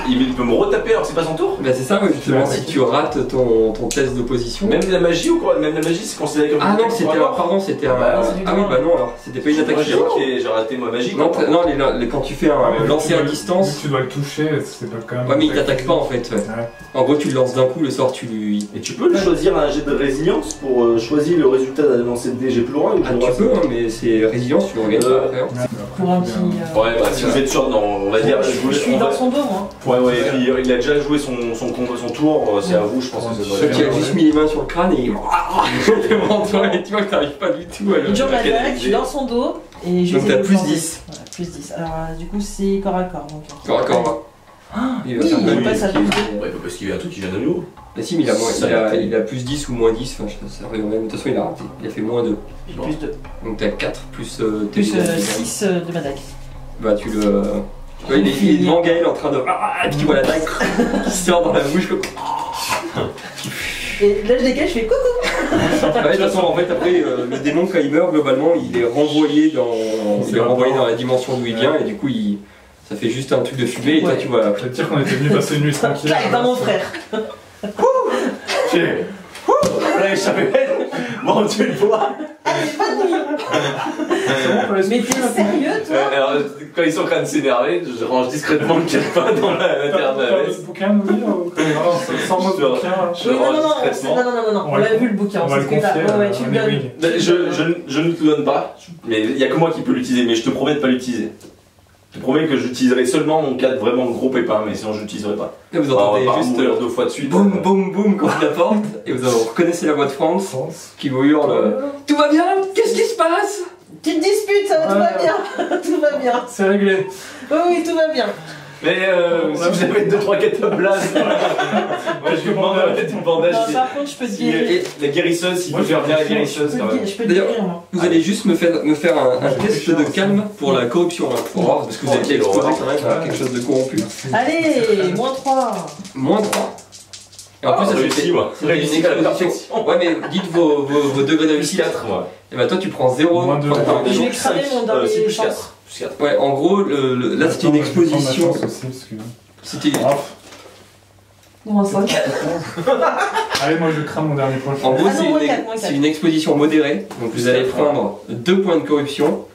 Il peut me retaper alors que c'est pas son tour. Bah c'est ça, ouais, justement, si tu rates ton test d'opposition. Même la magie ou quoi? Même la magie c'est considéré comme Ah une non, attaque c'était corps à corps. pardon, c'était un. Bah, c'est du Ah oui, droit. bah non, alors, c'était pas une attaque Moi j'ai physique. raté ma magie. Non, quoi. non quand tu fais un lancer à distance. Vu que tu dois le toucher, c'est pas quand même. Ouais, mais il t'attaque pas en fait. Ouais. Ouais. En gros, tu le lances d'un coup, le sort, tu lui. Et tu peux choisir un jet de résilience pour choisir le résultat d'un lancer de dé. J'ai plus le droit ou j'ai Ah, le tu droit peux, hein, mais c'est résilience, tu le regagnes pas après. hein. Pour un petit. Ouais, bah si vous êtes sûr, non, on va dire. Je suis dans son dos, moi. Ouais, ouais, et puis il a déjà joué son tour, c'est à vous, je pense que ça doit Toi, tu as Ouais. juste mis les mains sur le crâne et il est devant toi et tu vois que t'arrives pas du tout à le. John quel m'attaque, je suis dans son dos et je vais Donc essayer t'as de plus le planter. 10. Voilà, plus 10. Alors du coup c'est corps à corps. Donc, Corps à corps, va. Il va oui, faire il mal. passe à plus 2. Ouais, parce qu'il y a un truc qui vient de nous. Bah si, mais il a plus 10 ou moins 10, enfin ça revient même. De toute façon, il a raté. Il a fait moins 2. Plus 2. Donc t'as 4 plus tes Plus dégâts. 6 de m'attaque. Bah tu le. Tu vois, il est devant Gaël en train de. Et puis tu vois la dague qui sort dans la bouche comme. Et là je décale, je fais coucou. Ouais, de toute façon, en fait, après, le démon, quand il meurt, globalement, il est renvoyé dans la dimension d'où il vient, et du coup, ça fait juste un truc de fumée, et toi, Ouais. tu vois. Je vais te dire qu'on était venu passer une nuit tranquille. Clac dans mon frère. On a échappé belle. Bon, tu le vois. j'ai pas de nuit. Mais t'es sérieux, toi? Alors, quand ils sont en train de s'énerver, je range discrètement le calepin dans la terre de la T'as veste. le bouquin à nous lire sans mot de bouquin. Je Oui, le non, range non, discrètement. non, on l'a vu le bouquin, On va c'est le ce que t'as. confier Ouais, tu à le donnes. Nedwig. Je ne te le donne pas, mais il n'y a que moi qui peux l'utiliser, mais je te promets de pas l'utiliser. Je te promets que j'utiliserai seulement en cas de vraiment gros pépin, mais sinon je l'utiliserai pas. Là, vous On entendez va pas juste mourir 2 fois de suite. boum boum boum quand il la porte et vous reconnaissez la voix de France France. qui vous hurle Tout va bien? Qu'est-ce qui se passe? Tu te disputes, ça va, tout va bien. Tout va bien. C'est réglé. Oui, oui, tout va bien. Mais si vous avez 2-3 cataplasmes, moi je lui demande de mettre du bandage. Non, par contre, je peux te guérir. Et la guérisseuse, il faut faire venir la guérisseuse quand même. Je peux te D'ailleurs, guérir, moi. Vous allez juste me faire un test de calme pour la corruption, là, pour voir, parce que vous avez été exposé quand même à quelque chose de corrompu. Allez, moins 3. Moins 3. Et en plus, ça réussi, fait moi. une Réussi à la exposition. perfection. Ouais, mais dites vos degrés de réussite. 4, moi. Et bah, toi, tu prends 0. Moins deux. Je vais cramer mon dernier C'est plus chance. 4. Plus 4. Ouais, en gros, là, c'était une exposition. C'était. Moins 5. Allez, moi je crame mon dernier point. En gros, Ah non, moins quatre, moins c'est quatre. une exposition modérée. Donc, vous allez prendre 2 points de corruption.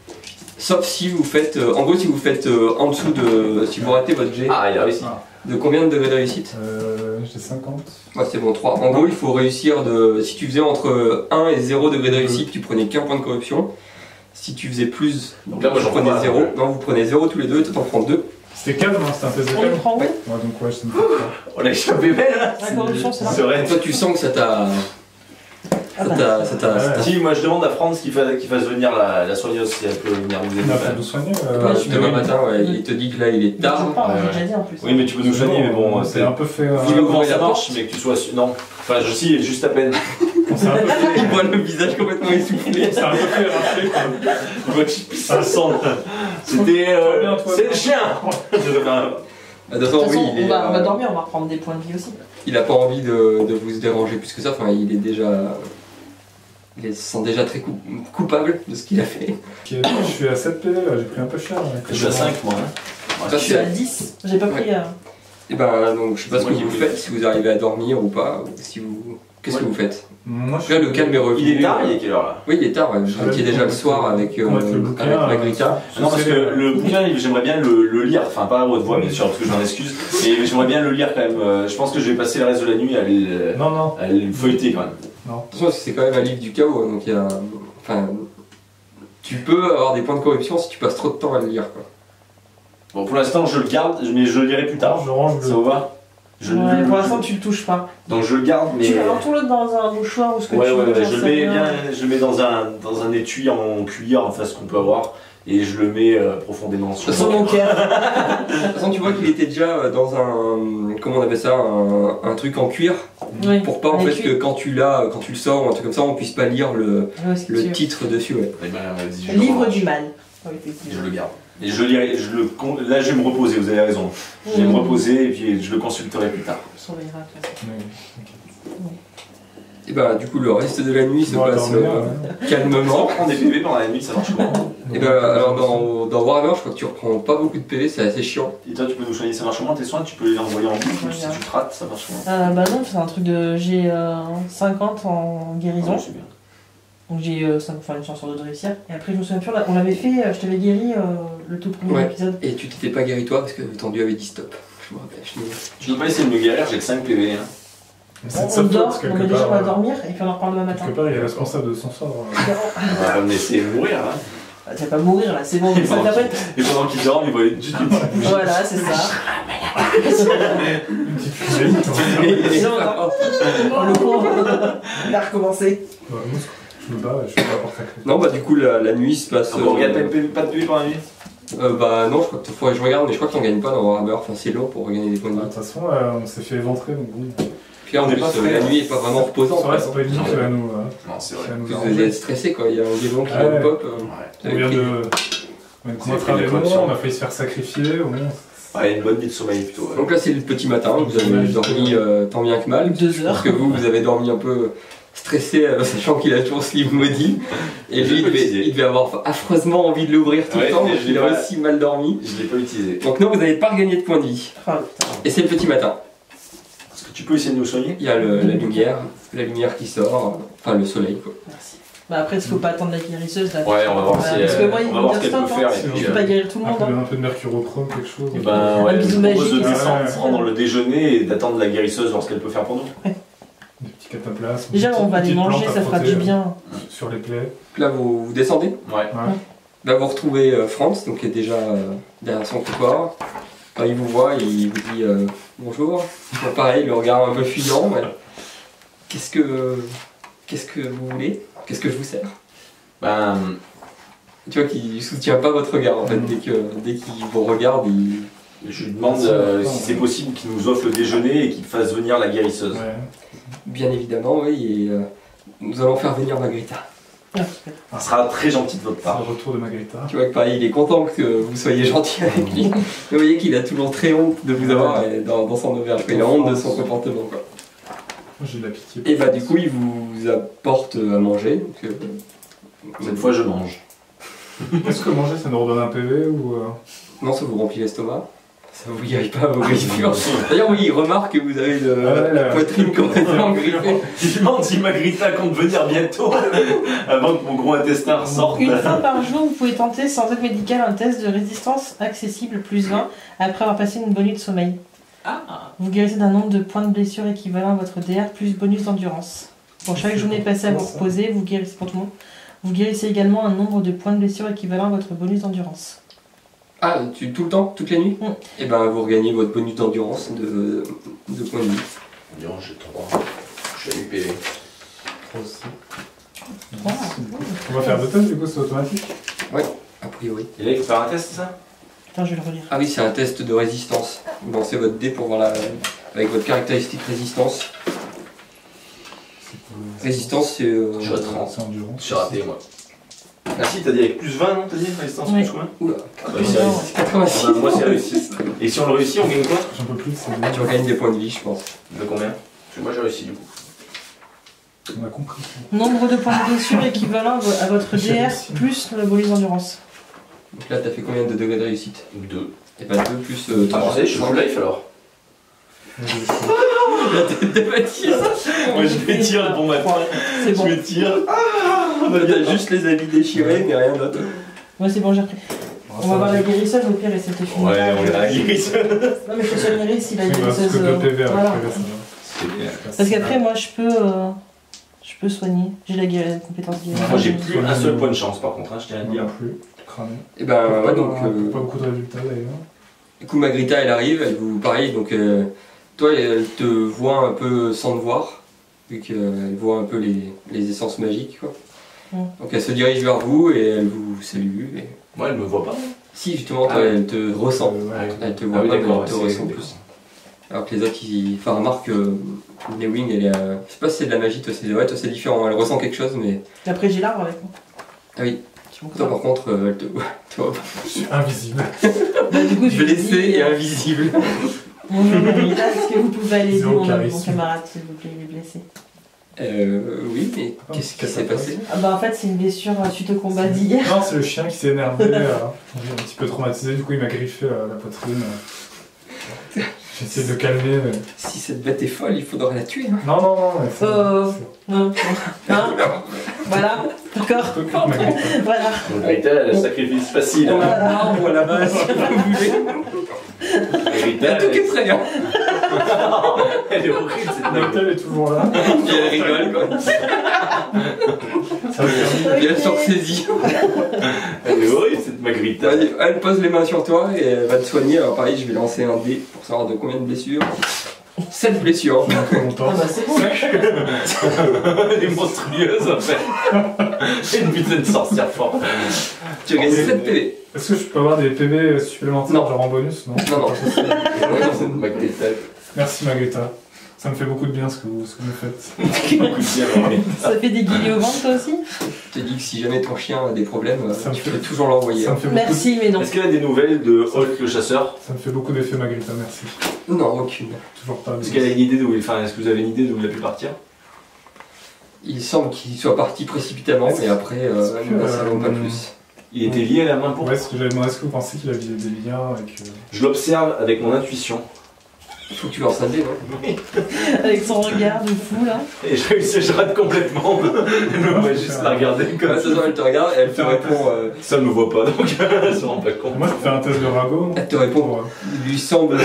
Sauf si vous faites. En gros, si vous faites en dessous de. Si vous ratez votre jet. Ah, il a réussi. De combien de degrés de réussite? J'ai 50. Ouais, c'est bon, 3. En gros, il faut réussir de. Si tu faisais entre 1 et 0 degré de réussite, tu prenais qu'un point de corruption. Si tu faisais plus, Donc là, moi vous j'en prends prenez pas. 0. Non, vous prenez 0 tous les deux, toi t'en prends 2. C'était calme, hein, c'était un test de On les calme. prend où? Ouais. Ouais, donc ouais, je me fais On a échappé belle là. La corruption, c'est là. Sereine. Toi, tu sens que ça t'a. Ah bah. Ça t'a. Si, moi je demande à France qu'il fasse venir la soigneuse si elle peut venir vous aider. On a fait nous soigner. Ouais, demain matin, ouais, il te dit que là il est Tard, tard. pas, ouais, j'ai déjà dit en plus. Oui, mais tu peux nous soigner, mais bon, c'est un peu fait. Dis-le comment ouvrir ça la marche, porte. mais que tu sois sûr. Non. Enfin, je sais, juste à peine. On s'est un peu fait. Il voit le visage complètement essoufflé. On s'est un peu fait rafler quoi. Je vois que ça sent. C'était. bien, toi, C'est le bien. chien. De toute De façon, toute façon, oui, il on va est, dormir, on va reprendre des points de vie aussi. il a pas envie de vous déranger plus que ça. Enfin, il est déjà. Il se sent déjà très coupable de ce qu'il a fait. Je suis à 7 PV là, j'ai pris un peu cher. Je suis à 5 moi. Hein. Ça, Je suis à 10. J'ai pas pris. Et ben, donc, je sais pas ce que Moi, vous j'ai faites, si vous arrivez à dormir ou pas, ou si vous. Qu'est-ce que vous faites? Moi, Là, le calme est revenu. Il est tard, il est quelle heure là? Oui, il est tard, ouais. Vous étiez déjà le soir avec Magrita. Non, parce que le bouquin, j'aimerais bien le lire, enfin pas à haute voix bien sûr, parce que je m'en excuse, mais j'aimerais bien le lire quand même. Je pense que je vais passer le reste de la nuit Non. à le feuilleter quand même. Attention, parce que c'est quand même un livre du chaos, donc il y a. Enfin. Tu peux avoir des points de corruption si tu passes trop de temps à le lire, quoi. Bon, pour l'instant, je le garde, mais je le lirai plus tard. Je range Ça le. vous va? Je Ouais, le- pour l'instant, tu le touches pas. Donc je le garde, mais. Tu vas entoure-le dans un mouchoir ou ce que Ouais, tu veux. ouais, j'en je le sais mets rien. bien, je le mets dans un étui en cuir, enfin ce qu'on peut avoir, et je le mets profondément sur Sur mon cœur. De toute façon, tu vois qu'il était déjà dans un. Comment on appelle ça? Un truc en cuir. Oui. Pour pas en Un fait étui. que quand tu le sors ou un truc comme ça, on puisse pas lire Ouais, c'est le sûr. titre dessus, ouais. Eh ben, vas-y, je le Livre range. du mal. Oui, Et effectivement. je le garde. Et je le lirai, là je vais me reposer, vous avez raison. Je vais me reposer et puis je le consulterai plus tard. On surveillera de toute façon. Et bah, du coup, le reste de la nuit se On va passe dormir, calmement. Prendre des PV pendant la nuit, ça marche comment? Et bah, alors dans Warhammer, je crois que tu reprends pas beaucoup de PV, c'est assez chiant. Et toi tu peux nous soigner, ça marche comment tes soins? Tu peux les envoyer en boucle, si tu te rates, ça marche comment? Bah non, c'est un truc de. J'ai 50 en guérison. c'est bien. Donc j'ai une chance sur deux de réussir. Et après, je me souviens plus, on l'avait fait, je t'avais guéri le tout premier Ouais. épisode. Et tu t'étais pas guéri toi parce que Tendu avait dit stop. Je me rappelle. Tu peux pas essayer de me guérir, j'ai que 5 PV. Hein. C'est de On sa faute, dort, parce que on va quelque déjà on va part, dormir et puis on en reparle demain matin. quelque part, il est responsable de son sort. On va me laisser mourir hein. Bah, tu vas pas mourir là, c'est bon, ça t'apprête. Et pendant qu'il dort, il voit juste une petite bougie. Voilà, c'est ça. Une petite fusée. Sinon, on le pauvre, il a recommencé. Moi, je me bats et je fais la porte à clé. Non, bah, du coup, la nuit se passe. On regarde pas de PV pendant la nuit? Bah, non, je crois qu'il faudrait que je regarde, mais je crois que t'en gagnes pas dans Warhammer. Enfin, c'est long pour regagner des points de De vie. toute façon, on s'est fait éventrer, donc bon. Puis là, en On est plus, pas frais, la hein. nuit est pas vraiment reposante. C'est vrai, quoi. c'est pas une nuit qui va nous. Non, c'est vrai. qui va nous Vous arranger. êtes stressé quoi, il y a un démon qui Ah ouais. pop. On vient de. On vient de combattre un démon, on a failli se faire sacrifier, au moins. Ouais, une bonne nuit de sommeil plutôt. Ouais. Donc là, c'est le petit matin, vous avez dormi tant bien que mal. 2 Je pense heures. que vous avez dormi un peu stressé, sachant qu'il a toujours ce livre maudit. Et lui, il devait avoir affreusement envie de l'ouvrir tout Ouais, le temps, mais donc je il l'ai a pas- aussi mal dormi. Je l'ai pas utilisé. Donc non, vous n'avez pas regagné de points de vie. Ah, putain. Et c'est le petit matin. Est-ce que tu peux essayer de nous soigner? Il y a la lumière qui sort, enfin le soleil quoi. Merci. Bah après, il faut pas attendre la guérisseuse. Là, Ouais, on va voir si Parce que moi, il on va voir me ce qu'elle donne peut stop, faire. hein. Et puis, Je peux pas guérir tout le monde. Un peu de mercurochrome, quelque chose. et ben, ouais, Un bisou je propose magique, de descendre, ça. prendre le déjeuner et d'attendre la guérisseuse, voir ce qu'elle peut faire pour nous. Des petits cataplasmes. Déjà, on va les Petites manger, plantes à ça fera frotter, du bien. Sur les plaies. Là, vous descendez. Ouais. Ouais. Là, vous retrouvez Franz, donc qui est déjà derrière son couloir. Quand il vous voit, il vous dit bonjour. Bon, pareil, le regard un peu fuyant. Ouais. Qu'est-ce que vous voulez? Qu'est-ce que je vous sers? Ben, Tu vois qu'il soutient pas votre regard en fait. Dès qu'il vous regarde, je lui demande si c'est possible qu'il nous offre le déjeuner et qu'il fasse venir la guérisseuse. Ouais. bien évidemment, oui. Et nous allons faire venir Magrita. Ah, Ça sera très gentil de votre C'est part. le retour de Magrita. Tu vois que pareil, il est content que vous soyez gentil avec lui. Mais vous voyez qu'il a toujours très honte de vous avoir dans son auberge. Il a honte de son comportement, quoi. Moi, j'ai de la pitié. Et bah du coup, il vous apporte à manger. Donc, Cette fois, je mange. Est-ce que manger, ça nous redonne un PV ou... non, ça vous remplit l'estomac. Ça vous guérit pas vos griffures. D'ailleurs, oui, il remarque que vous avez la poitrine complètement griffée. Je demande si Magrita compte venir bientôt, avant que mon gros intestin ressorte. Une fois par jour, vous pouvez tenter sans aide médicale un test de résistance accessible plus 20 après avoir passé une bonne nuit de sommeil. Vous guérissez d'un nombre de points de blessure équivalent à votre DR plus bonus d'endurance. Pour chaque journée passée à vous reposer, vous guérissez pour tout le monde. Vous guérissez également un nombre de points de blessure équivalent à votre bonus d'endurance. Ah, tout le temps, toutes les nuits Mm. Et ben vous regagnez votre bonus d'endurance de points de vie. Non, j'ai 3. J'ai eu PV. On va faire deux tests, du coup, c'est automatique. A priori. Et là, il faut faire un test, c'est ça? Attends, je vais le relire. Ah oui, c'est un test de résistance. Vous lancez votre dé pour voir avec votre caractéristique résistance. Résistance, c'est... Je suis à 30. C'est endurance. J'ai raté, moi. Ah si, t'as dit avec plus 20, non? T'as dit résistance Oui. plus combien? Oula, Bah, c'est réussi. 86. Moi, c'est réussi. Et si on le réussit, on gagne quoi? J'en peux plus, c'est Tu bien. regagnes des points de vie, je pense. De combien? Parce que moi, j'ai réussi, du coup. On a compris. Nombre de points de blessure équivalent à votre DR plus le bonus d'endurance. Donc là, t'as fait combien de degrés de réussite? 2. Et pas 2 plus Ah, 3. vous savez, je suis full life alors. La tête de Baptiste. Moi, je vais tirer le bon matin. C'est bon. Je vais tirer. Il y a juste les habits déchirés, mais rien d'autre. Ouais, c'est bon, j'ai repris. On va voir la guérisseuse au pire et c'était fini. Ouais, on verra la guérisseuse. Non, mais je te soignerai si la Parce guérisseuse. que 2 PV avec voilà. PV, ça va. C'est bien. Parce qu'après, moi, je peux soigner. J'ai la compétence guérison. Moi, j'ai plus un seul point de chance, par contre, hein, je tiens à le Moi dire. non plus. Cramé. Et ben ouais, donc... Pas beaucoup de résultats, d'ailleurs. Du coup, Magrita, elle arrive, elle vous... Pareil, donc... toi, elle te voit un peu sans te voir, vu qu'elle voit un peu les essences magiques, quoi. Mm. Donc elle se dirige vers vous et elle vous salue. Et... Moi, elle me voit pas. Si, justement, Ah toi, ouais. elle te ressent. Ouais. Elle te Ah voit oui, pas, mais d'accord, elle te c'est- ressent plus. Alors que les autres, enfin, remarque que Newing, elle est... Je sais pas si c'est de la magie, toi, c'est différent. Elle ressent quelque chose, mais... Et après, j'ai l'arbre avec moi. Ah oui, Tu m'en toi, par contre, elle te voit. Toi, Je suis invisible. Bah, du coup, je lui blessé dis, et invisible. Bonjour Magrita, est-ce que vous pouvez aller aider Zéro mon charisme. camarade, s'il vous plaît, il est blessé. Oui, mais qu'est-ce qui s'est passé? Ah bah en fait, c'est une blessure suite au combat d'hier. Non, c'est le chien qui s'est énervé, un petit peu traumatisé, du coup il m'a griffé la poitrine. J'ai essayé de le calmer, mais... Si cette bête est folle, il faudra la tuer. Hein. Non, non, non, mais c'est... Hein, voilà, d'accord. Un peu plus que Magrita. Voilà. Donc, Rita, elle sacrifice facile. On Hein. a un arbre là-bas, si vous voulez. Rita, Tout est très bien. elle est horrible cette Magrita, elle est toujours là. Et elle rigole, quoi. Ça va faire... Et elle sort saisie. Elle est horrible cette Magrita. Elle pose les mains sur toi et elle va te soigner. Alors pareil, je vais lancer un dé pour savoir de combien de blessures. 7 blessures. Je suis un peu content. Ah bah c'est bon. Elle est monstrueuse en fait. C'est une putain de sorcière forte. Tu as gagné 7 PV. Est-ce que je peux avoir des PV supplémentaires, Non. genre en bonus? Non. Non, non. C'est une Magrita. Merci Magrita. Ça me fait beaucoup de bien ce que vous faites. Ça fait des guillis au ventre toi aussi? Je te dis que si jamais ton chien a des problèmes, Ça me tu fait- peux toujours l'envoyer. Ça me fait beaucoup, Merci, mais non. Est-ce qu'elle a des nouvelles de Hulk le chasseur? ça me fait beaucoup d'effet Magrita, merci. Non, aucune. Toujours pas. Est-ce qu'elle a une idée d'où il... Enfin, est-ce que vous avez une idée d'où il a pu partir? Il semble qu'il soit parti précipitamment, mais après, est-ce que, nous n'en savons pas plus. Il était lié à la main pour... Ouais, ce que j'avais demandé, est-ce que vous pensez qu'il avait des liens avec... Je l'observe avec mon intuition. Faut que tu lances un dé, non? Avec son regard de fou là. Et je rate complètement. Elle me voit juste la regarder Comme comme ça, ça. elle te regarde et elle te répond. Ça me voit pas donc elle se rend pas compte. Moi, je peux faire un test de ragot. Elle te répond. Pour, Il lui semble.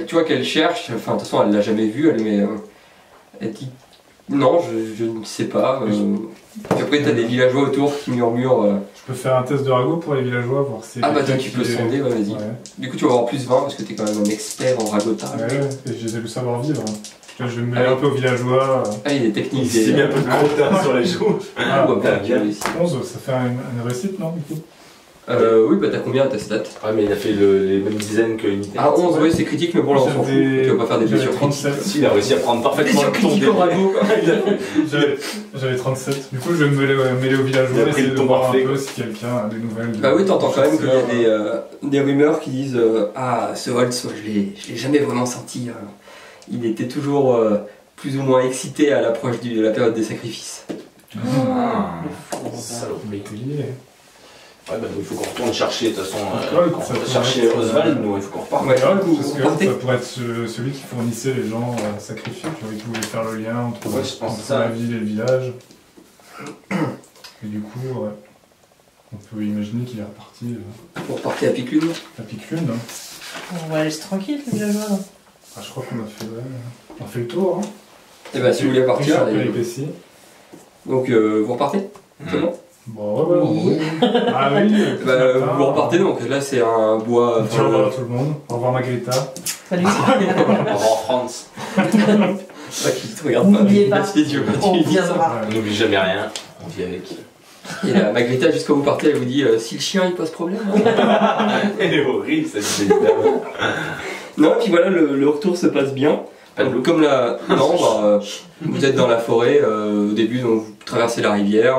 Tu vois qu'elle cherche, enfin, de toute façon, elle l'a jamais vu, elle dit non, je ne sais pas. Puis après, t'as des villageois autour qui murmurent. Je peux faire un test de ragot pour les villageois, voir si. Ah bah, tiens, tu peux sonder, ouais, vas-y. Ouais. Du coup, tu vas avoir plus 20 parce que t'es quand même un expert en ragotage. Ouais, et j'ai le savoir-vivre. Là, je vais me mêler un peu aux villageois. Ah, il est technique. Il s'est mis un peu de crottin sur les joues. Ah, Ouais, bah, bien réussi. 11, ça fait une réussite, non, du coup? Oui, bah, t'as combien à ta stat? Ouais, mais il a fait les mêmes dizaines que Unité. Ah, 11, oui, c'est critique, mais bon, là, on s'en fout. Tu vas pas faire des blessures critiques. 37. Si, il a réussi à prendre parfaitement le ton critiques au ragot, quoi. J'avais 37. Du coup, je vais me mêler aux villageois Il a et pris essayer le de ton voir un parfait, peu quoi. si quelqu'un a des nouvelles. Bah oui, t'entends quand même qu'il y a des rumeurs qui disent ah, ce Holtz, je l'ai jamais vraiment senti. Il était toujours plus ou moins excité à l'approche de la période des sacrifices. Mais t'es lié. Ouais, bah, il faut qu'on retourne chercher, de toute façon. Ouais, On ça va pourrait chercher être, Oswald, nous, il faut qu'on reparte. Ouais, Ouais, du coup, parce vous que partez. ça pourrait être celui qui fournissait les gens sacrifiés, tu vois, il pouvait faire le lien entre, Ouais, je pense entre ça. la ville et le village. Et du coup, ouais, on peut imaginer qu'il est reparti Vous repartez à Piclune. à Piclune. Hein. On va laisser tranquille les villageois là. Ah, je crois qu'on a fait, ouais, on a fait le tour. Hein. Et bah, si vous voulez partir, Riche en allez. péripéties. Donc, vous repartez. C'est bon. Bon, ouais, Oui. Ah oui. Bah, vous repartez donc. Là, c'est un bois. Au revoir à tout le monde. Au revoir Margarita. Salut. On va en France. Pas qu'il te regarde pas. N'oubliez Il pas. baisse les yeux quand On tu lui dis ça. viendra. On n'oublie jamais rien, on vit avec. Et la Magritta, juste quand vous partez, elle vous dit si le chien il pose problème. Hein. Elle est horrible cette idée. Non, et puis voilà, le retour se passe bien. Pas de l'eau. Comme la. Non, bah, vous êtes dans la forêt, au début, donc vous traversez la rivière.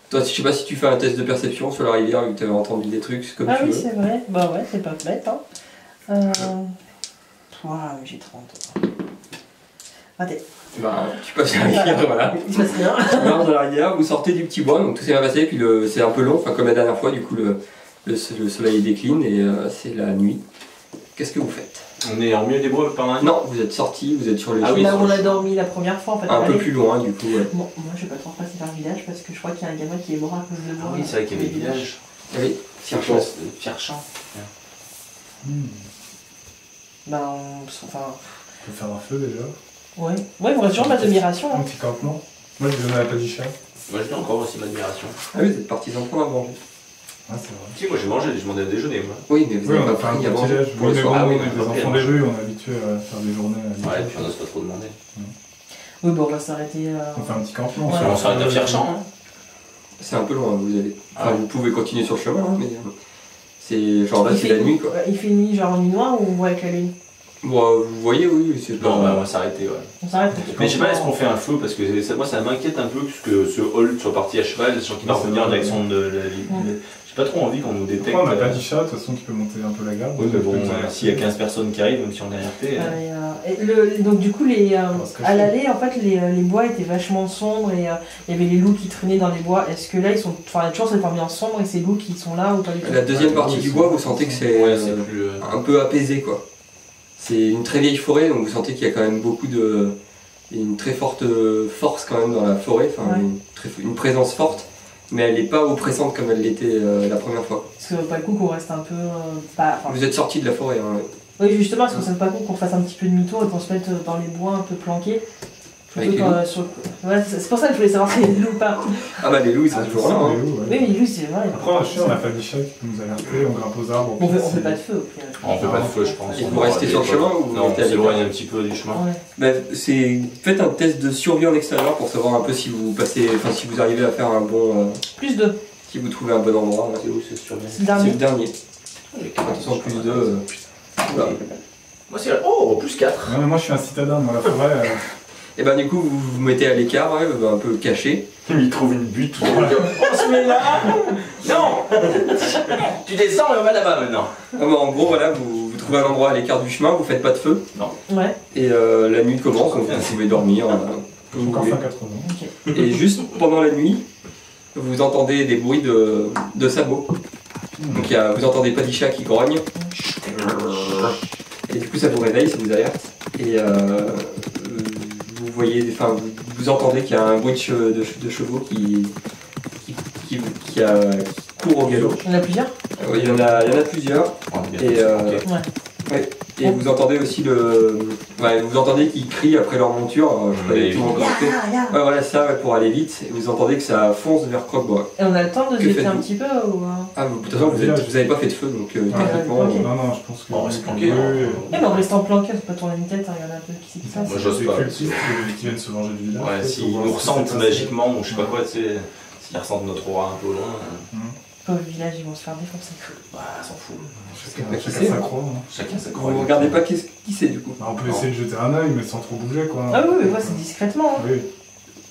Toi, je sais pas si tu fais un test de perception sur la rivière, vu que tu avais entendu des trucs, c'est comme Ah tu oui, veux. c'est vrai. Bah ouais, c'est pas bête. Hein. J'ai 30. Raté. Bah, tu passes la rivière, voilà. Il se passe rien. Tu marches dans la rivière, vous sortez du petit bois, donc tout s'est bien passé, puis c'est un peu long, enfin comme la dernière fois, du coup le soleil décline et c'est la nuit. Qu'est-ce que vous faites? On est en milieu des bois par un. Non, vous êtes sortis, vous êtes sur le Ah oui, Là chemin, où on a dormi la première fois en fait. un peu Allez. plus loin du coup. Ouais. Bon, moi je vais pas trop repasser par le village parce que je crois qu'il y a un gamin qui est mort à cause de moi. Ah oui, c'est vrai qu'il y avait des villages. Ah oui, Fierchamp. Bah, enfin. On peut faire un feu déjà. Ouais. Ouais, il vous reste toujours ma demi-ration. Un Hein. petit campement. Moi, je vais donner à la Padisha. Moi je dis encore aussi ma admiration. Ah oui, vous êtes partis en prendre à manger. Ah, c'est vrai. Si, moi j'ai mangé, j'ai demandé à déjeuner. Moi. Oui, mais vous Oui, n'avez on a pas fait un pris à manger petit-déj. pour Oui, le mais bon, soir. Ah oui, on mais est des après, enfants des rues, on est habitués à faire des journées. Ouais, et puis on n'ose pas trop demander. Oui, bon, on va s'arrêter. On fait un petit campement. Ouais. On s'arrête à Fierchamp. Hein. C'est un peu loin, vous allez. Enfin, Ah. vous pouvez continuer sur le chemin, hein, mais c'est genre là, c'est la nuit quoi. Il fait nuit, genre nuit noire ou on voit avec la lune? Bon, vous voyez, oui, c'est pas. Non, bah, on va s'arrêter, ouais. On s'arrête. Mais je sais pas, est-ce qu'on fait un feu? Parce que moi ça m'inquiète un peu que ce Holt soit parti à cheval, sachant qu'il va Ouais, c'est revenir en vrai. direction de la ville. J'ai pas trop envie qu'on nous détecte. Après, on a Padisha, de toute façon, qui peut monter un peu la garde. Oui, mais bon, On peut nous alerter. s'il y a 15 personnes qui arrivent, même si on est alerté. Donc du coup, se cacher. à l'aller, en fait, les bois étaient vachement sombres et il y avait les loups qui traînaient dans les bois. Est-ce que là, ils sont, enfin, il y a toujours cette ambiance sombre et ces loups qui sont là ou pas du tout? La deuxième partie du bois, vous sentez que c'est Ouais, c'est plus. un peu apaisé quoi. C'est une très vieille forêt, donc vous sentez qu'il y a quand même beaucoup de. Il y a une très forte force quand même dans la forêt, enfin Ouais. une présence forte, mais elle n'est pas oppressante comme elle l'était la première fois. Parce que pas le coup qu'on reste un peu. Enfin, Vous êtes sorti de la forêt, hein. oui, justement, parce que ça ne pas le coup qu'on fasse un petit peu demi-tour et qu'on se mette dans les bois un peu planqués. Avec Plutôt les sur le... Ouais, c'est pour ça que je voulais savoir s'il y a des loups partout. Ah bah les loups ils sont Ah, toujours là. ça, Hein. les loups, ouais. Oui, mais les loups, c'est vrai. Après, on a Padisha qui peut nous alerter, on grimpe aux arbres. On puis fait si- pas de feu au final. On fait pas de feu, je pense. Et vous restez sur le chemin ou vous Non, on mettez à s'éloigne l'écart un petit peu du chemin. Ouais. Bah, faites un test de survie en extérieur pour savoir un peu si vous passez, enfin si vous arrivez à faire un bon, Plus 2. si vous trouvez un bon endroit. C'est où, c'est sur bien. C'est le C'est dernier. le dernier. Quand ils sont plus de. Voilà. Moi c'est. Oh, plus 4. Ouais, mais moi, je suis un citadin, moi, la forêt. Et bah du coup vous vous mettez à l'écart, ouais, un peu caché. Il trouve une butte. On se met là. Non. Tu descends et on va là-bas maintenant. Ah bah, en gros voilà, vous trouvez un endroit à l'écart du chemin, vous faites pas de feu Ouais. et la nuit commence, donc vous pouvez dormir comme vous Encore voulez. fin 80. Et juste pendant la nuit, vous entendez des bruits de sabots. Donc vous entendez Padisha qui grogne. Et du coup ça vous réveille, ça vous alerte. Et vous voyez, enfin, vous entendez qu'il y a un bruit de chevaux qui court au galop. Il y en a plusieurs? Oui, il y en a plusieurs. Et, ouais. Et vous entendez aussi vous entendez qu'ils crient après leur monture. Je sais pas, tout le monde connaît. Ouais, voilà ça, pour aller vite. Et vous entendez que ça fonce vers Croque-Bois. Et on a le temps de se jeter un petit peu ou... Ah, de toute façon, vous n'avez pas fait de feu, donc techniquement... ok. Non, je pense que. On reste planqué. Mais en restant planqué, c'est pas tourner une tête, regarder un peu qui c'est qui passe. Moi, j'ose pas. Qui viennent se venger du village. Ouais, s'ils nous ressentent magiquement, ou je sais pas quoi, tu sais, s'ils ressentent notre aura un peu au loin. Au village, ils vont se faire défoncer. Bah, s'en fout. Chacun sa croix. Chacun sa croix. Vous regardez pas qui c'est du coup. On peut essayer de jeter un œil, mais sans trop bouger quoi. Ah oui, mais moi c'est discrètement. Hein. Oui.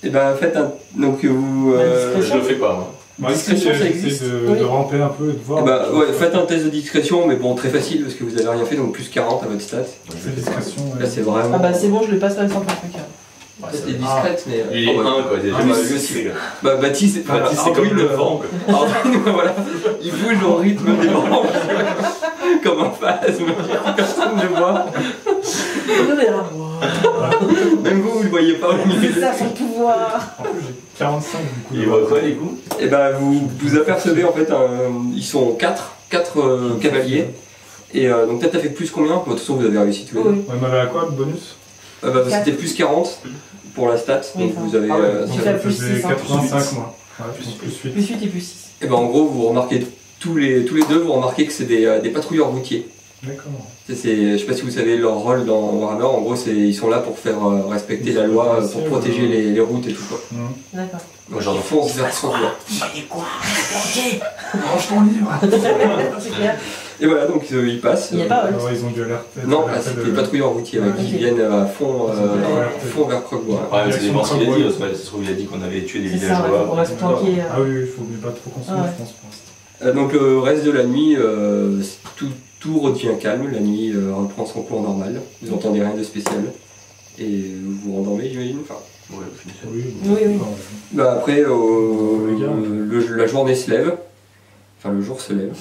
Et ben faites un. Donc vous. Je le fais pas, moi. Bah, Discrétion, ça j'essaie existe. de ramper un peu et de voir. Et bah ouais, faites un test de discrétion, mais bon, très facile parce que vous avez rien fait, donc plus 40 à votre stat. C'est discrétion. Là c'est vraiment. Ah bah c'est bon, je le passe là sans truc. C'était discrète, mais. Il est 1 quoi, déjà. Ah, lui aussi, les gars. Bah Baptiste, C'est comme le vent quoi. voilà. Il bouge au rythme des branches. Comme un phasme. Personne ne le voit. On le verra. Même vous le voyez pas au milieu. C'est ça son pouvoir. En plus, j'ai 45 du coup. Il voit quoi, du coup? Et bah vous apercevez en fait, ils sont 4 cavaliers. Et donc peut-être t'as fait plus combien? De toute façon vous avez réussi tous les deux. Oui. Ouais, m'avait à quoi le bonus? Bah, c'était plus 40 pour la stat, Oui, donc vous avez... Il fait plus 6, 85 moi. Ouais, plus 8. Plus 8 et plus 6. Et ben en gros vous remarquez tous les deux, vous remarquez que c'est des patrouilleurs routiers. D'accord. Je sais pas si vous savez leur rôle dans Warhammer, en gros ils sont là pour faire respecter la loi, pour protéger les routes et tout quoi. D'accord. Donc ils foncent vers ce roi. Range ton livre. C'est clair. Et voilà, donc ils passent. Il n'y a pas Holt. Ils ont dû alerter. Non, c'est des patrouilleurs routiers qui viennent à fond vers Croque-Bois. Ouais, mais ça dépend ce qu'il a dit, parce que ça se trouve, il a dit qu'on avait tué des C'est ça, villageois. on va se planquer. Ah oui, il faut mieux pas trop consommer, je pense, pour l'instant. Donc le reste de la nuit, tout redevient calme, la nuit reprend son cours normal, vous entendez rien de spécial. Et vous vous rendormez, j'imagine. Enfin, Ouais, au final. Oui. bah après, la journée se lève, enfin le jour se lève,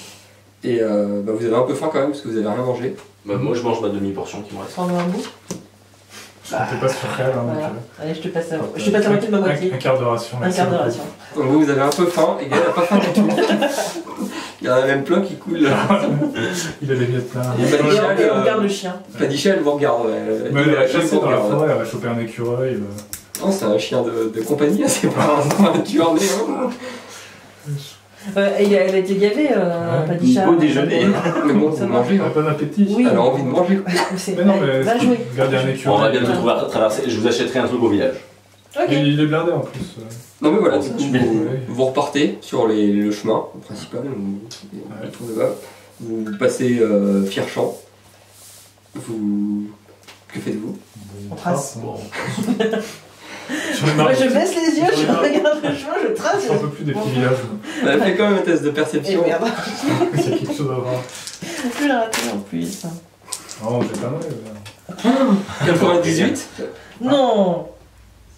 et bah, vous avez un peu faim quand même parce que vous avez rien mangé. Bah, moi, je mange ma demi-portion qui me reste. Prendre un bout. Je comptais pas sur réel. Hein, Voilà. donc, Allez, je te passe la moitié de ma moitié. un quart de ration. Un quart de ration. Donc vous avez un peu faim, et Gaël n'a pas faim du tout. Il y en a même plein qui coulent. Il a les miettes plein. Et Padisha, Et on regarde le chien. Padisha, elle vous regarde. Mais elle a chassé dans la forêt, elle va choper un écureuil. Non, c'est un chien de compagnie, c'est pas un tueur né. Elle a été gavée, Padisha. Au déjeuner. Mais bon, Ça vous va. mangez. Elle a pas d'appétit. Oui. Elle a envie de manger. Mais non, mais Va jouer. regardez un On va écureuil. bientôt traverser. Je vous achèterai un truc au village. Ok. Et il est blindé en plus. Non mais voilà, Bon, du coup, super. vous repartez sur le chemin principal, autour de bas. Vous passez Fierchamp. Que faites-vous? On trace. Bon. Moi je baisse les yeux, je regarde le chemin, je trace. Je un peu plus des petits villages. Elle fait quand même un test de Et perception. merde. Il y a quelque chose à voir. Je l'ai raté en plus. Oh, j'ai pas mal. 98. Non.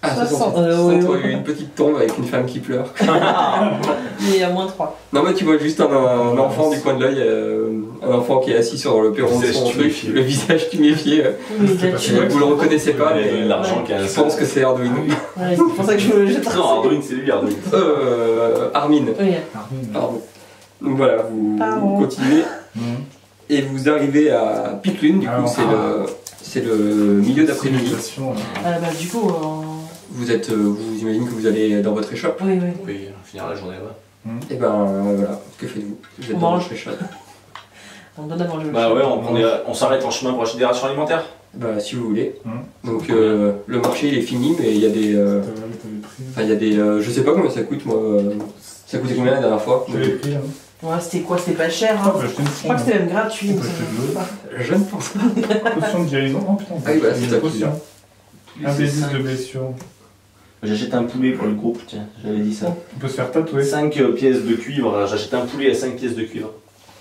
Ah, 60. 60, une petite tombe avec une femme qui pleure. Il est à moins 3. Non mais tu vois juste un enfant du coin de l'œil, un enfant qui est assis sur le perron de Visage son truc, tuméfié. le visage tuméfié. Oui, il a tué. Vous le reconnaissez pas, Il a mais donné de l'argent qu'il a je pense que c'est Arduin. Ouais, c'est pour ça que je trace. Non, Arduin, c'est lui, Arduin. Armin. Oui. Pardon. Donc voilà, vous Pardon. continuez et vous arrivez à Piclune, du coup Alors, c'est le milieu d'après-midi. Bah, du coup, Vous imaginez que vous allez dans votre échoppe. oui. Oui, on finira la journée là-bas. Et ben voilà, que faites-vous? Vous êtes On dans mange. votre échoppe. On donne à manger au Bah chien. ouais, on s'arrête en chemin pour acheter des rations alimentaires. Bah si vous voulez. Hum. Donc le marché il est fini, mais il y a des... Enfin, il y a des... je sais pas combien ça coûte, moi. Ça coûtait combien la dernière fois? J'avais pris, hein. Ouais, c'était quoi? C'était pas cher. Ah, Hein. bah, acheter une Je crois que c'était même gratuit. On mais peut ça acheter me de l'eau. pas. Je ne pense pas. Potion de guérison. Oh putain, Ah oui, voilà, c'est une ça. potion. Un des 10 de blessure. J'achète un poulet pour le groupe, tiens, j'avais dit ça. On peut se faire tatouer. 5 pièces de cuivre, j'achète un poulet à 5 pièces de cuivre.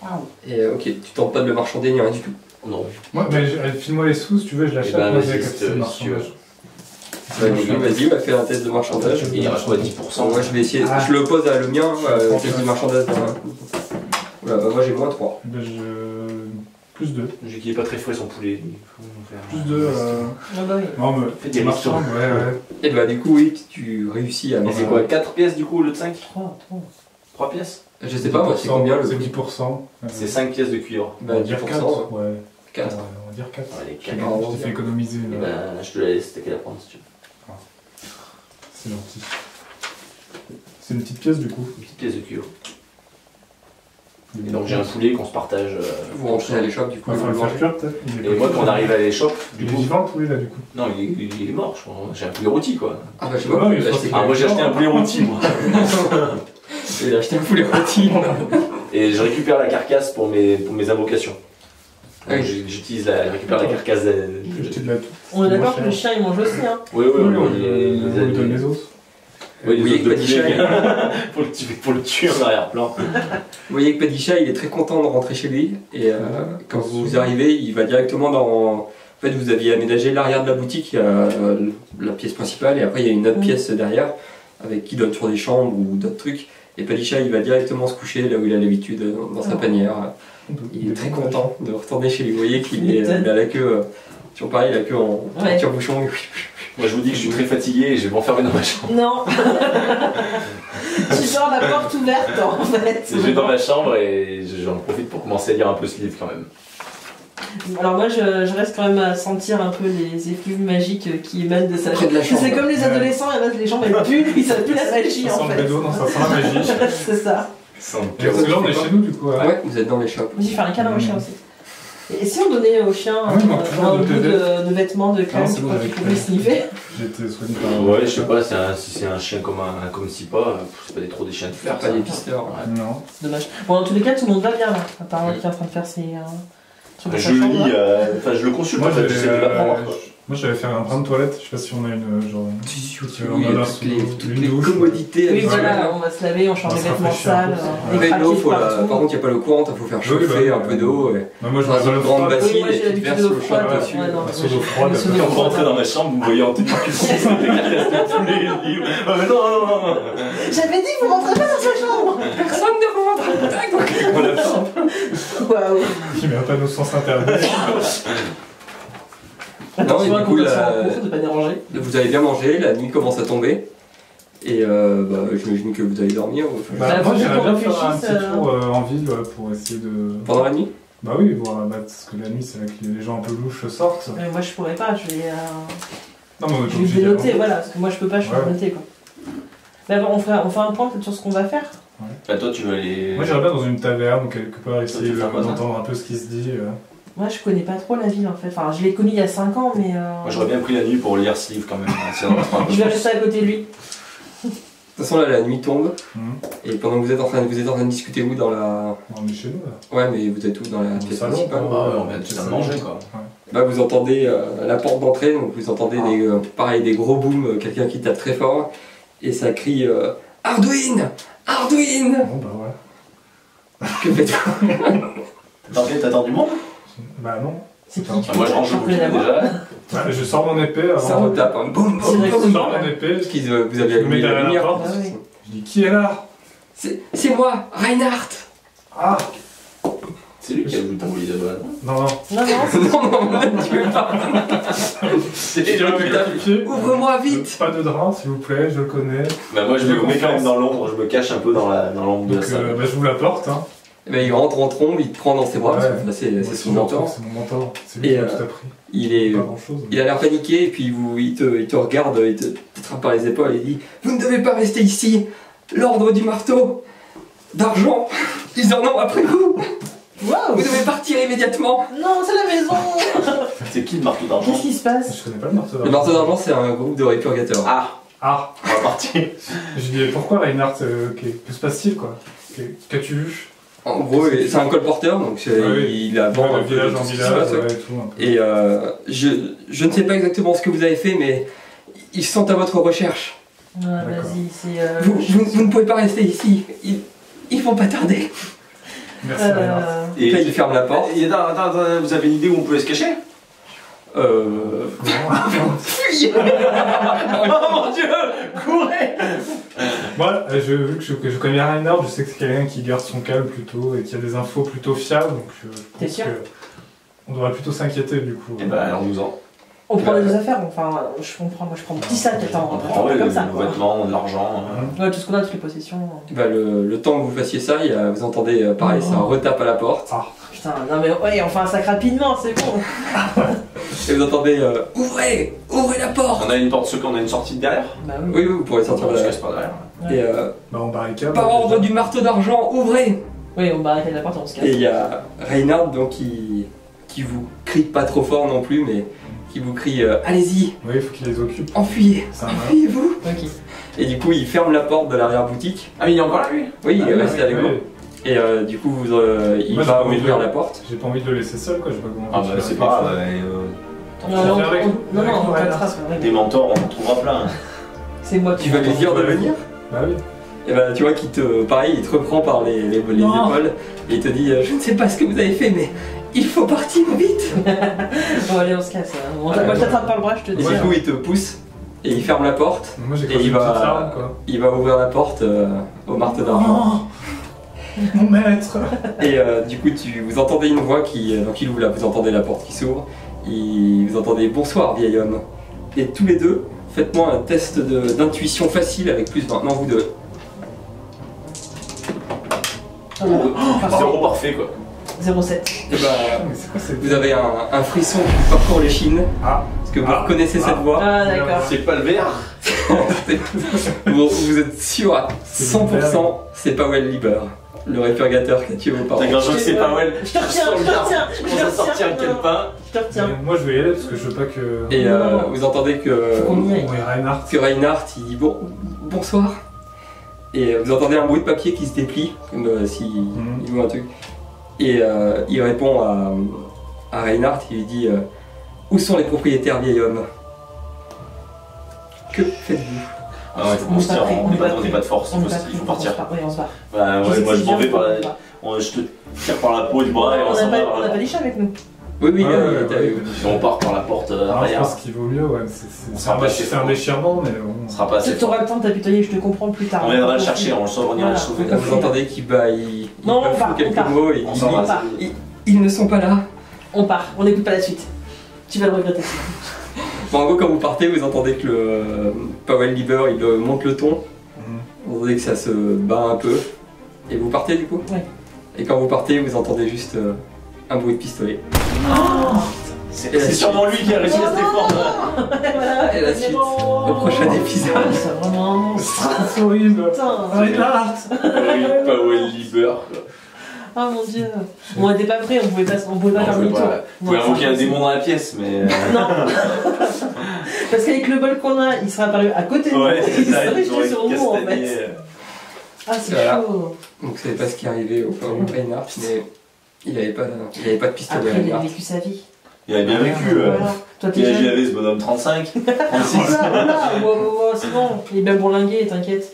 Waouh. Et ok, tu tentes pas de le marchander ni rien du tout. Non. Moi, mais file-moi les sous si tu veux, je l'achète. Eh ben, moi, vas-y, j'ai si capté le tu veux. marchandage. Vas-y, on va faire un test de marchandage. Il reste quoi, 10%? Moi je vais essayer, Ah. je le pose à le mien, Je test de marchandage. Voilà, bah, moi j'ai moins 3. Ben, Plus 2. Vu qu'il est pas très frais son poulet. Plus 2. Ah bah oui. Non, mais. Faites des marchand, restos. ouais. Et bah du coup oui, tu réussis à... Et c'est quoi, 4 pièces du coup au lieu de 5 3. 3 pièces? Je sais pas moi, c'est combien le C'est prix? 10%. C'est 5 pièces de cuivre. On Bah va dire 10%, 4. ouais. Ouais. 4. On va dire 4. Allez, Je 4. Ah, t'ai fait économiser. Et Là. ben, je te la laisse, t'as qu'à la prendre si tu veux. C'est gentil. C'est une petite pièce du coup. Une petite pièce de cuivre. Et donc j'ai un poulet qu'on se partage. Vous rentrez à l'échoppe du coup. On va faire le vous faire mangez. cuire peut-être. Il est Et pas moi cuit. quand on arrive à l'échoppe, du Il est coup. vivant le poulet là du coup. Non, il est mort, je crois. J'ai un poulet rôti quoi. Ah bah je sais Ouais, pas, mais il je a pense acheté que- Ah, moi j'ai acheté un poulet rôti moi. il a acheté un poulet rôti. Et je récupère la carcasse pour mes invocations. Ah oui. Donc, j'utilise je récupère la carcasse. J'ai acheté de la toux. On est d'accord C'est que le chien il mange aussi, hein. Oui, Oui, on oui, lui donne les os. Oui, Vous les voyez os que de Padisha, poulet pour le tuer en arrière-plan. Vous voyez que Padisha, il est très content de rentrer chez lui. Et quand vous arrivez, il va directement dans... En fait, vous aviez aménagé l'arrière de la boutique, il y a la pièce principale, et après il y a une autre pièce derrière, avec qui donne sur des chambres ou d'autres trucs. Et Padisha, il va directement se coucher là où il a l'habitude, dans sa panière. Il est très content de retourner chez lui. Vous voyez qu'il est à la queue, toujours pareil, la queue en tire-bouchon. Moi je vous dis que je suis très fatigué et je vais m'enfermer dans ma chambre. Non. Tu sors la porte ouverte en fait. Je vais dans ma chambre et j'en profite pour commencer à lire un peu ce livre quand même. Alors moi je reste quand même à sentir un peu les effluves magiques qui émanent de sa Près de la chambre. C'est comme les adolescents, les gens elles puent, ils savent plus la magie Ça en sent fait. le bédo, non, ça sent la magie. C'est ça. Sans Et parce que là on est chez nous du coup. Ah ouais, vous êtes dans les shops. On dit faire un câlin au chien aussi. Et si on donnait au chien Ah oui, moi, toujours un de bout de vêtements de crème, c'est tu bon, crois qu'il avec pouvait sniffer? J'ai été soigné par. Ouais, je sais pas, si c'est un chien comme Sipa, c'est pas trop des chiens de Faire fer. pas ça. des pisteurs. Ouais. Non. C'est dommage. Bon, dans tous les cas, tout le monde va bien là. À part qui est en train de faire ses trucs de Je sa le chambre, lis, là. enfin je le consulte Moi en fait, j'essaie de l'apprendre. j'avais fait un brin de toilette, je sais pas si on a une genre. Oui, il y a toutes les commodités. Oui, avec voilà, ça. on va se laver, on change On les va se vêtements rafraîchir un sales, peu, les Avec craqués l'eau, par partout. contre, il n'y a pas le courant, il faut faire chauffer un peu d'eau. Et... Bah, moi je Dans vais une grande bassine, Oui, moi, j'ai et tu te l'habitude verses d'eau le froide, chaud dessus. ouais, non. Un seau d'eau froide, Le seau Quand d'eau vous rentrez froide. dans ma chambre, vous me voyez en tenue de cuisson, des carcasses de poulet, je dis, non. J'avais dit, vous rentrez pas dans sa chambre. Personne ne rentre. On attend. Waouh. Qui met un panneau sens interdit. Attention à du coup, la la- en cours, de pas déranger. Vous avez bien mangé, la nuit commence à tomber. Et j'imagine que vous allez dormir. Bah, moi faut j'aimerais qu'on bien faire un réfléchisse, petit tour en ville pour essayer de. Pendant la nuit Bah oui, voir parce que la nuit c'est là que les gens un peu louches sortent. Mais moi, je pourrais pas, je vais Non, mais on est je obligé vais d'y noter, aller. voilà, parce que moi, je peux pas, je suis Ouais. noter quoi. Bah, bon, on fait un point peut-être sur ce qu'on va faire. Bah toi tu veux aller... Moi j'irais bien dans une taverne ou quelque part Toi, essayer tu veux faire quoi, ça d'entendre un peu ce qui se dit. Moi, je connais pas trop la ville en fait. Enfin, je l'ai connu il y a 5 ans, mais. Moi j'aurais bien pris la nuit pour lire ce livre quand même, sinon on se prend un peu Je vais plus. rester à côté de lui. De toute façon, là, la nuit tombe. Mhm. Et pendant que vous êtes en train de discuter où dans la. On est chez nous là. Ouais, mais vous êtes où dans la Dans le pièce salon, principale quoi. Ah ouais, on vient tout de manger quoi. Bah, vous entendez la porte d'entrée, donc vous entendez pareil, des gros booms, quelqu'un qui tape très fort. Et ça crie Arduin Arduin Bon bah ouais. Que faites-vous? T'as du monde? Bah non. C'est qui Moi je range le connais bouquin la voix. déjà. Ouais, je sors mon épée Ça avant. retape, hein. Boum boum Direct. boum. Je sors mon épée. Parce que vous avez Je me allumé mets la derrière la lumière. porte. Ah oui. Je dis qui est là? C'est moi, Reinhardt. Ah C'est lui qui a voulu t'envoyer là-bas. non non. Non, non, Non, tu veux pas. C'est Je lui vais qui t'a... vérifier. Ouvre-moi vite. Pas de drap s'il vous plaît, je le connais. Bah moi je Je me mets quand confiance. même dans l'ombre, je me cache un peu dans l'ombre de la Donc salle. bah, je vous la porte. Hein. Eh ben, il rentre en trombe, il te prend dans ses bras, parce que Ouais. bah, c'est Moi, son je le mentor. retrouve, C'est mon mentor. C'est lui Et, qui m'a tout appris. Il Pas grand chose. a l'air paniqué, et puis il te regarde, il te trappe par les épaules et dit « Vous ne devez pas rester ici. L'ordre du marteau d'argent, ils en ont après vous. Waouh. Vous devez partir immédiatement. Non, c'est la maison. C'est qui le marteau d'argent? Qu'est-ce qui se passe? Je connais pas le marteau Le d'argent. marteau d'argent, c'est un groupe de répurgateurs. Ah, Ah on va partir. Je dis pourquoi Reinhardt que se passe-t-il quoi? Qu'as-tu vu? En gros, c'est un colporteur, donc oui. il a vend un De peu village tout en ce qui se village, passe, ouais. ouais, et tout. Un peu. Et je ne sais pas exactement ce que vous avez fait, mais ils sont à votre recherche. Ouais, vas-y, c'est. Vous ne pouvez pas rester ici. Ils vont pas tarder. Merci Reinhardt. Et Là, il ferme la porte. attends, vous avez une idée où on peut se cacher? Fuyez. Oh mon dieu! Courez! Moi, vu que je connais Reinhardt, je sais que c'est quelqu'un qui garde son calme plutôt et qui a des infos plutôt fiables. Donc, je T'es pense sûr que. On devrait plutôt s'inquiéter du coup. Et bah allons-nous-en. On prend les deux affaires, enfin, moi je prends 10 sacs, attends, On prend comme ça. nos Quoi. vêtements, de l'argent. Ouais, tout ce qu'on a, toutes les possessions. Bah, le temps que vous fassiez ça, vous entendez pareil, ça retape à la porte. Putain, non mais ouais, on fait un sac rapidement, c'est bon. Et vous entendez ouvrez la porte. On a une porte, on a une sortie de derrière. Bah Oui, vous pourrez sortir On de se là. casse par derrière. Et Bah on barricade. par ordre du marteau d'argent, ouvrez. Oui, on barricade la porte et on se casse. Et il y a Reinhard donc qui vous crie pas trop fort non plus, mais qui vous crie allez-y, Oui, il faut qu'il les occupe. enfuyez, Ça va. enfuyez-vous. Ok. Et du coup il ferme la porte de l'arrière-boutique. Ah, il est encore là lui. Oui, il est resté avec vous. Oui. Et du coup il Moi, j'ai va pas envie de ouvrir le- la porte. J'ai pas envie de le laisser seul quoi, je sais pas comment. Ah bah c'est pas grave. Non, faire avec- non, avec on Montréal. trace. Des mentors, on en trouvera plein. C'est moi qui Tu vas lui dire de venir. Bah oui. Et bah tu vois qu'il il te reprend par les épaules et il te dit je ne sais pas ce que vous avez fait mais il faut partir vite. Bon, allez, on se casse. Moi, je t'attrape par le bras, je te Et dis. du coup il te pousse et il ferme la porte. Moi j'ai Et cru il une va- petite larme quoi. Il va ouvrir la porte au marteau d'argent. Mon maître. Et du coup vous entendez une voix donc il ouvre là, vous entendez la porte qui s'ouvre. Vous entendez bonsoir vieil homme. Et tous les deux, faites-moi un test d'intuition facile avec plus 20. Non vous deux. Zéro parfait quoi. 0,7. Et bah Mais c'est quoi cette... vous avez un frisson qui parcourt les chines. Ah. Parce que vous reconnaissez cette voix. Ah, d'accord. C'est pas le verre. Vous êtes sûr à 100%, c'est Powell Lieber, le répurgateur qui a tué vos parents. T'as qu'un jour que c'est pas well. Je te retiens, je te retiens. Je commence à sortir quel pain. Je te retiens. Moi je vais y aller parce que je veux pas que. Et Non. vous entendez que On y est. Oui, Reinhardt. Reinhardt il dit bonsoir. Et vous entendez un bruit de papier qui se déplie, comme s'il il voit un truc. Et il répond à Reinhardt, il lui dit où sont les propriétaires vieil homme? Que faites-vous? Ah ouais, faut qu'on se tire, on n'est pas de force, il faut partir. Oui, on se barre. Bah ouais, moi je m'en vais par la. Je te tire par la peau du bras et on s'en va. On n'a pas les chats avec nous. Oui, Ouais, il ouais. On part par la porte Alors, je arrière. pense qu'il vaut mieux, ouais. On sera pas assez C'est un fort. déchirement, mais bon. On sera pas assez Tu auras fort. le temps de t'apitoyer, je te comprends plus tard. On viendra le chercher, on le sauve, on ira le Voilà. sauver. Là, vous entendez qu'il Non, on bafoue part, on quelques part. mots et On il s'en dit, va. part. Ils ne sont pas là. On part, on n'écoute pas la suite. Tu vas le regretter. Bon, en gros, quand vous partez, vous entendez que le Powell Lieber il monte le ton. Vous entendez que ça se bat un peu. Et vous partez du coup? Ouais. Et quand vous partez, vous entendez juste un bruit de pistolet. C'est sûrement lui qui a réussi à rester fort. Voilà, Et la suite, au prochain épisode. Ah, c'est vraiment un monstre. C'est horrible. Putain. Reinhardt. Powell Lieber. Ah mon dieu. On était pas prêts, on pouvait pas faire On demi-tour. pouvait invoquer un démon dans la pièce, mais. Non. Parce qu'avec le bol qu'on a, il serait apparu à côté de nous. Ouais, c'est Il ça, serait ils jeté auraient sur nous en castagné. fait. Ah, c'est Voilà. chaud. Donc, vous savez pas ce qui est arrivé au Reinhardt, mais il avait pas de pistolet Après, il a Reinhardt. vécu sa vie. Il a bien vécu. Voilà. Toi, t'es Quel âge il jeune. avait ce bonhomme? 35? 36? Voilà, c'est bon. Il est bien bourlingué, t'inquiète.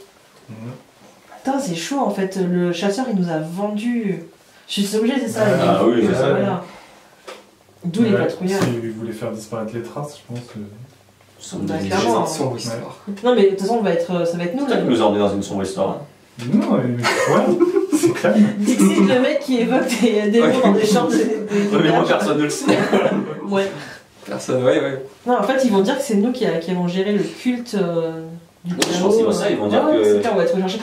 Putain, c'est chaud en fait. Le chasseur, il nous a vendu. Je suis obligé, c'est ça. Ah oui, c'est ça. Voilà. D'où les patrouilleurs. S'il voulait faire disparaître les traces, je pense que. Bah, C'est clairement. une sombre histoire. Non, mais de toute façon, ça va être nous C'est toi là. qui nous a emmenés dans une sombre histoire. Non, mais ouais, c'est clair. Dixit, le mec qui évoque des mots dans des chambres. Mais moi, personne ne le sait. Ouais. Personne, ouais. Non, en fait, ils vont dire que c'est nous qui avons géré le culte du Non, je pense qu'ils vont ça, ils vont dire que- C'est clair, on va être recherchés.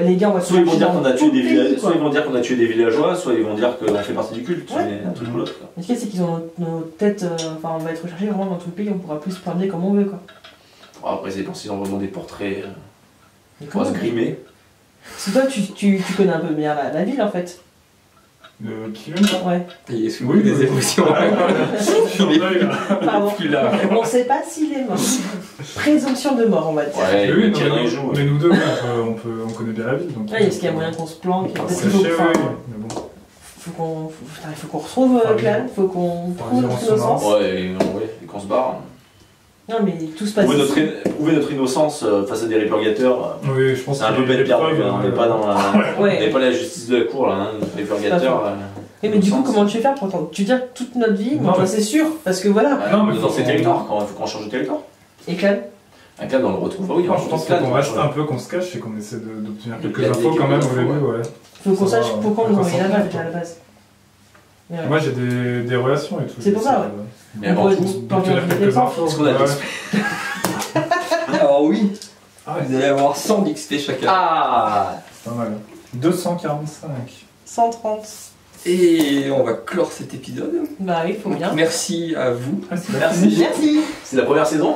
Les gars, on va se Soit ils vont dire chercher qu'on a dans tué tout des le pays, villageois, quoi. soit ils vont dire qu'on a tué des villageois, soit ils vont dire qu'on fait partie du culte. Ouais. Mais un truc ou l'autre. quoi. Mais ce qu'il y a, c'est qu'ils ont nos têtes. Enfin, on va être recherchés vraiment dans tout le pays, on pourra plus se promener comme on veut, quoi. Bon, après, c'est pensé vraiment des portraits. Mais On va se comment grimer. Parce que toi, tu connais un peu bien la ville, en fait. Qui Ouais. Il est sous Oui, des oui. émotions. Je suis en deuil là. Pardon. Plus là. On sait pas s'il est mort. Présomption de mort, on va dire. Ouais, Mais oui, il non, tient dans mais les joues. mais nous deux, on connaît bien la ville. Donc, Ouais, est-ce qu'il y a moyen qu'on se planque On Parce s'est qu'il faut, chier, enfin, oui, mais bon. faut qu'on retrouve Enfin, Clan, faut qu'on prouve dire en notre ce moment. innocence. Ouais, et qu'on se barre. Non, mais tout se passe ici. Prouver notre innocence face à des répurgateurs, Oui, je pense c'est un peu qu'il y a bête des perdu. preuves, On n'est pas dans la. On Ouais. n'est pas la justice de la cour là, hein. Les purgateurs. Oui, mais du coup, comment tu veux faire pour tu dis toute notre vie, Non, mais mais- c'est sûr, parce que voilà. Non, mais dans faut ces qu'on- territoires, il faut qu'on change de territoire. Et Clan Un cadre, on le retrouve. Oui, Je pense cadre, qu'on on reste change. un peu, qu'on se cache et qu'on essaie d'obtenir Le quelques cadre, infos quand même au quelques début, infos, ouais. faut qu'on Ça sache va, pourquoi on on nous va envoyé là-bas s'entendre, déjà à la base. Mais ouais. Moi j'ai des relations et tout. C'est pour ça, ouais. Mais On avant pourrait tout, pas tenir regarder quelques les infos. est-ce qu'on a Ouais. des- Alors oui, Ah ouais, vous allez avoir 100 d'XP chacun. Ah c'est pas mal. 245. 130. Et on va clore cet épisode. Bah oui, faut Donc, bien. merci à vous. Ah, c'est Merci. Merci. C'est la première saison?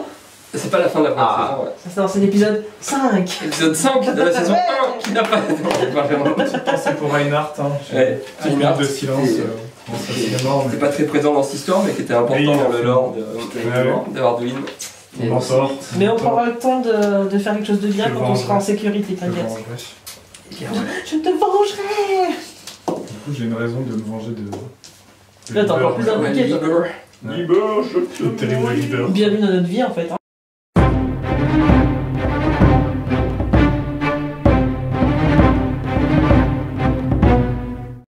C'est pas la fin de la première Ah. saison, ouais. Ça, c'est l'épisode 5. Épisode 5 de la saison 1 qui n'a pas. Petite pensée pour Reinhardt. Hein. Ouais, Une Reinhardt, minute de silence. et- Bon, ça c'est mort, C'était mais pas très présent dans cette histoire, mais qui était important Oui, dans le lore ouais. d'Arduin. on m'en sort. Mais on prendra le temps de faire quelque chose de bien Je quand on vengerai. sera en sécurité, Je t'inquiète. vengerai. Je te vengerai. Du coup, j'ai une raison de me venger de. Là, t'es encore plus Ouais, impliqué, toi. Liber. Ouais. Le terrible leader. Bienvenue dans notre vie, en fait. Hein.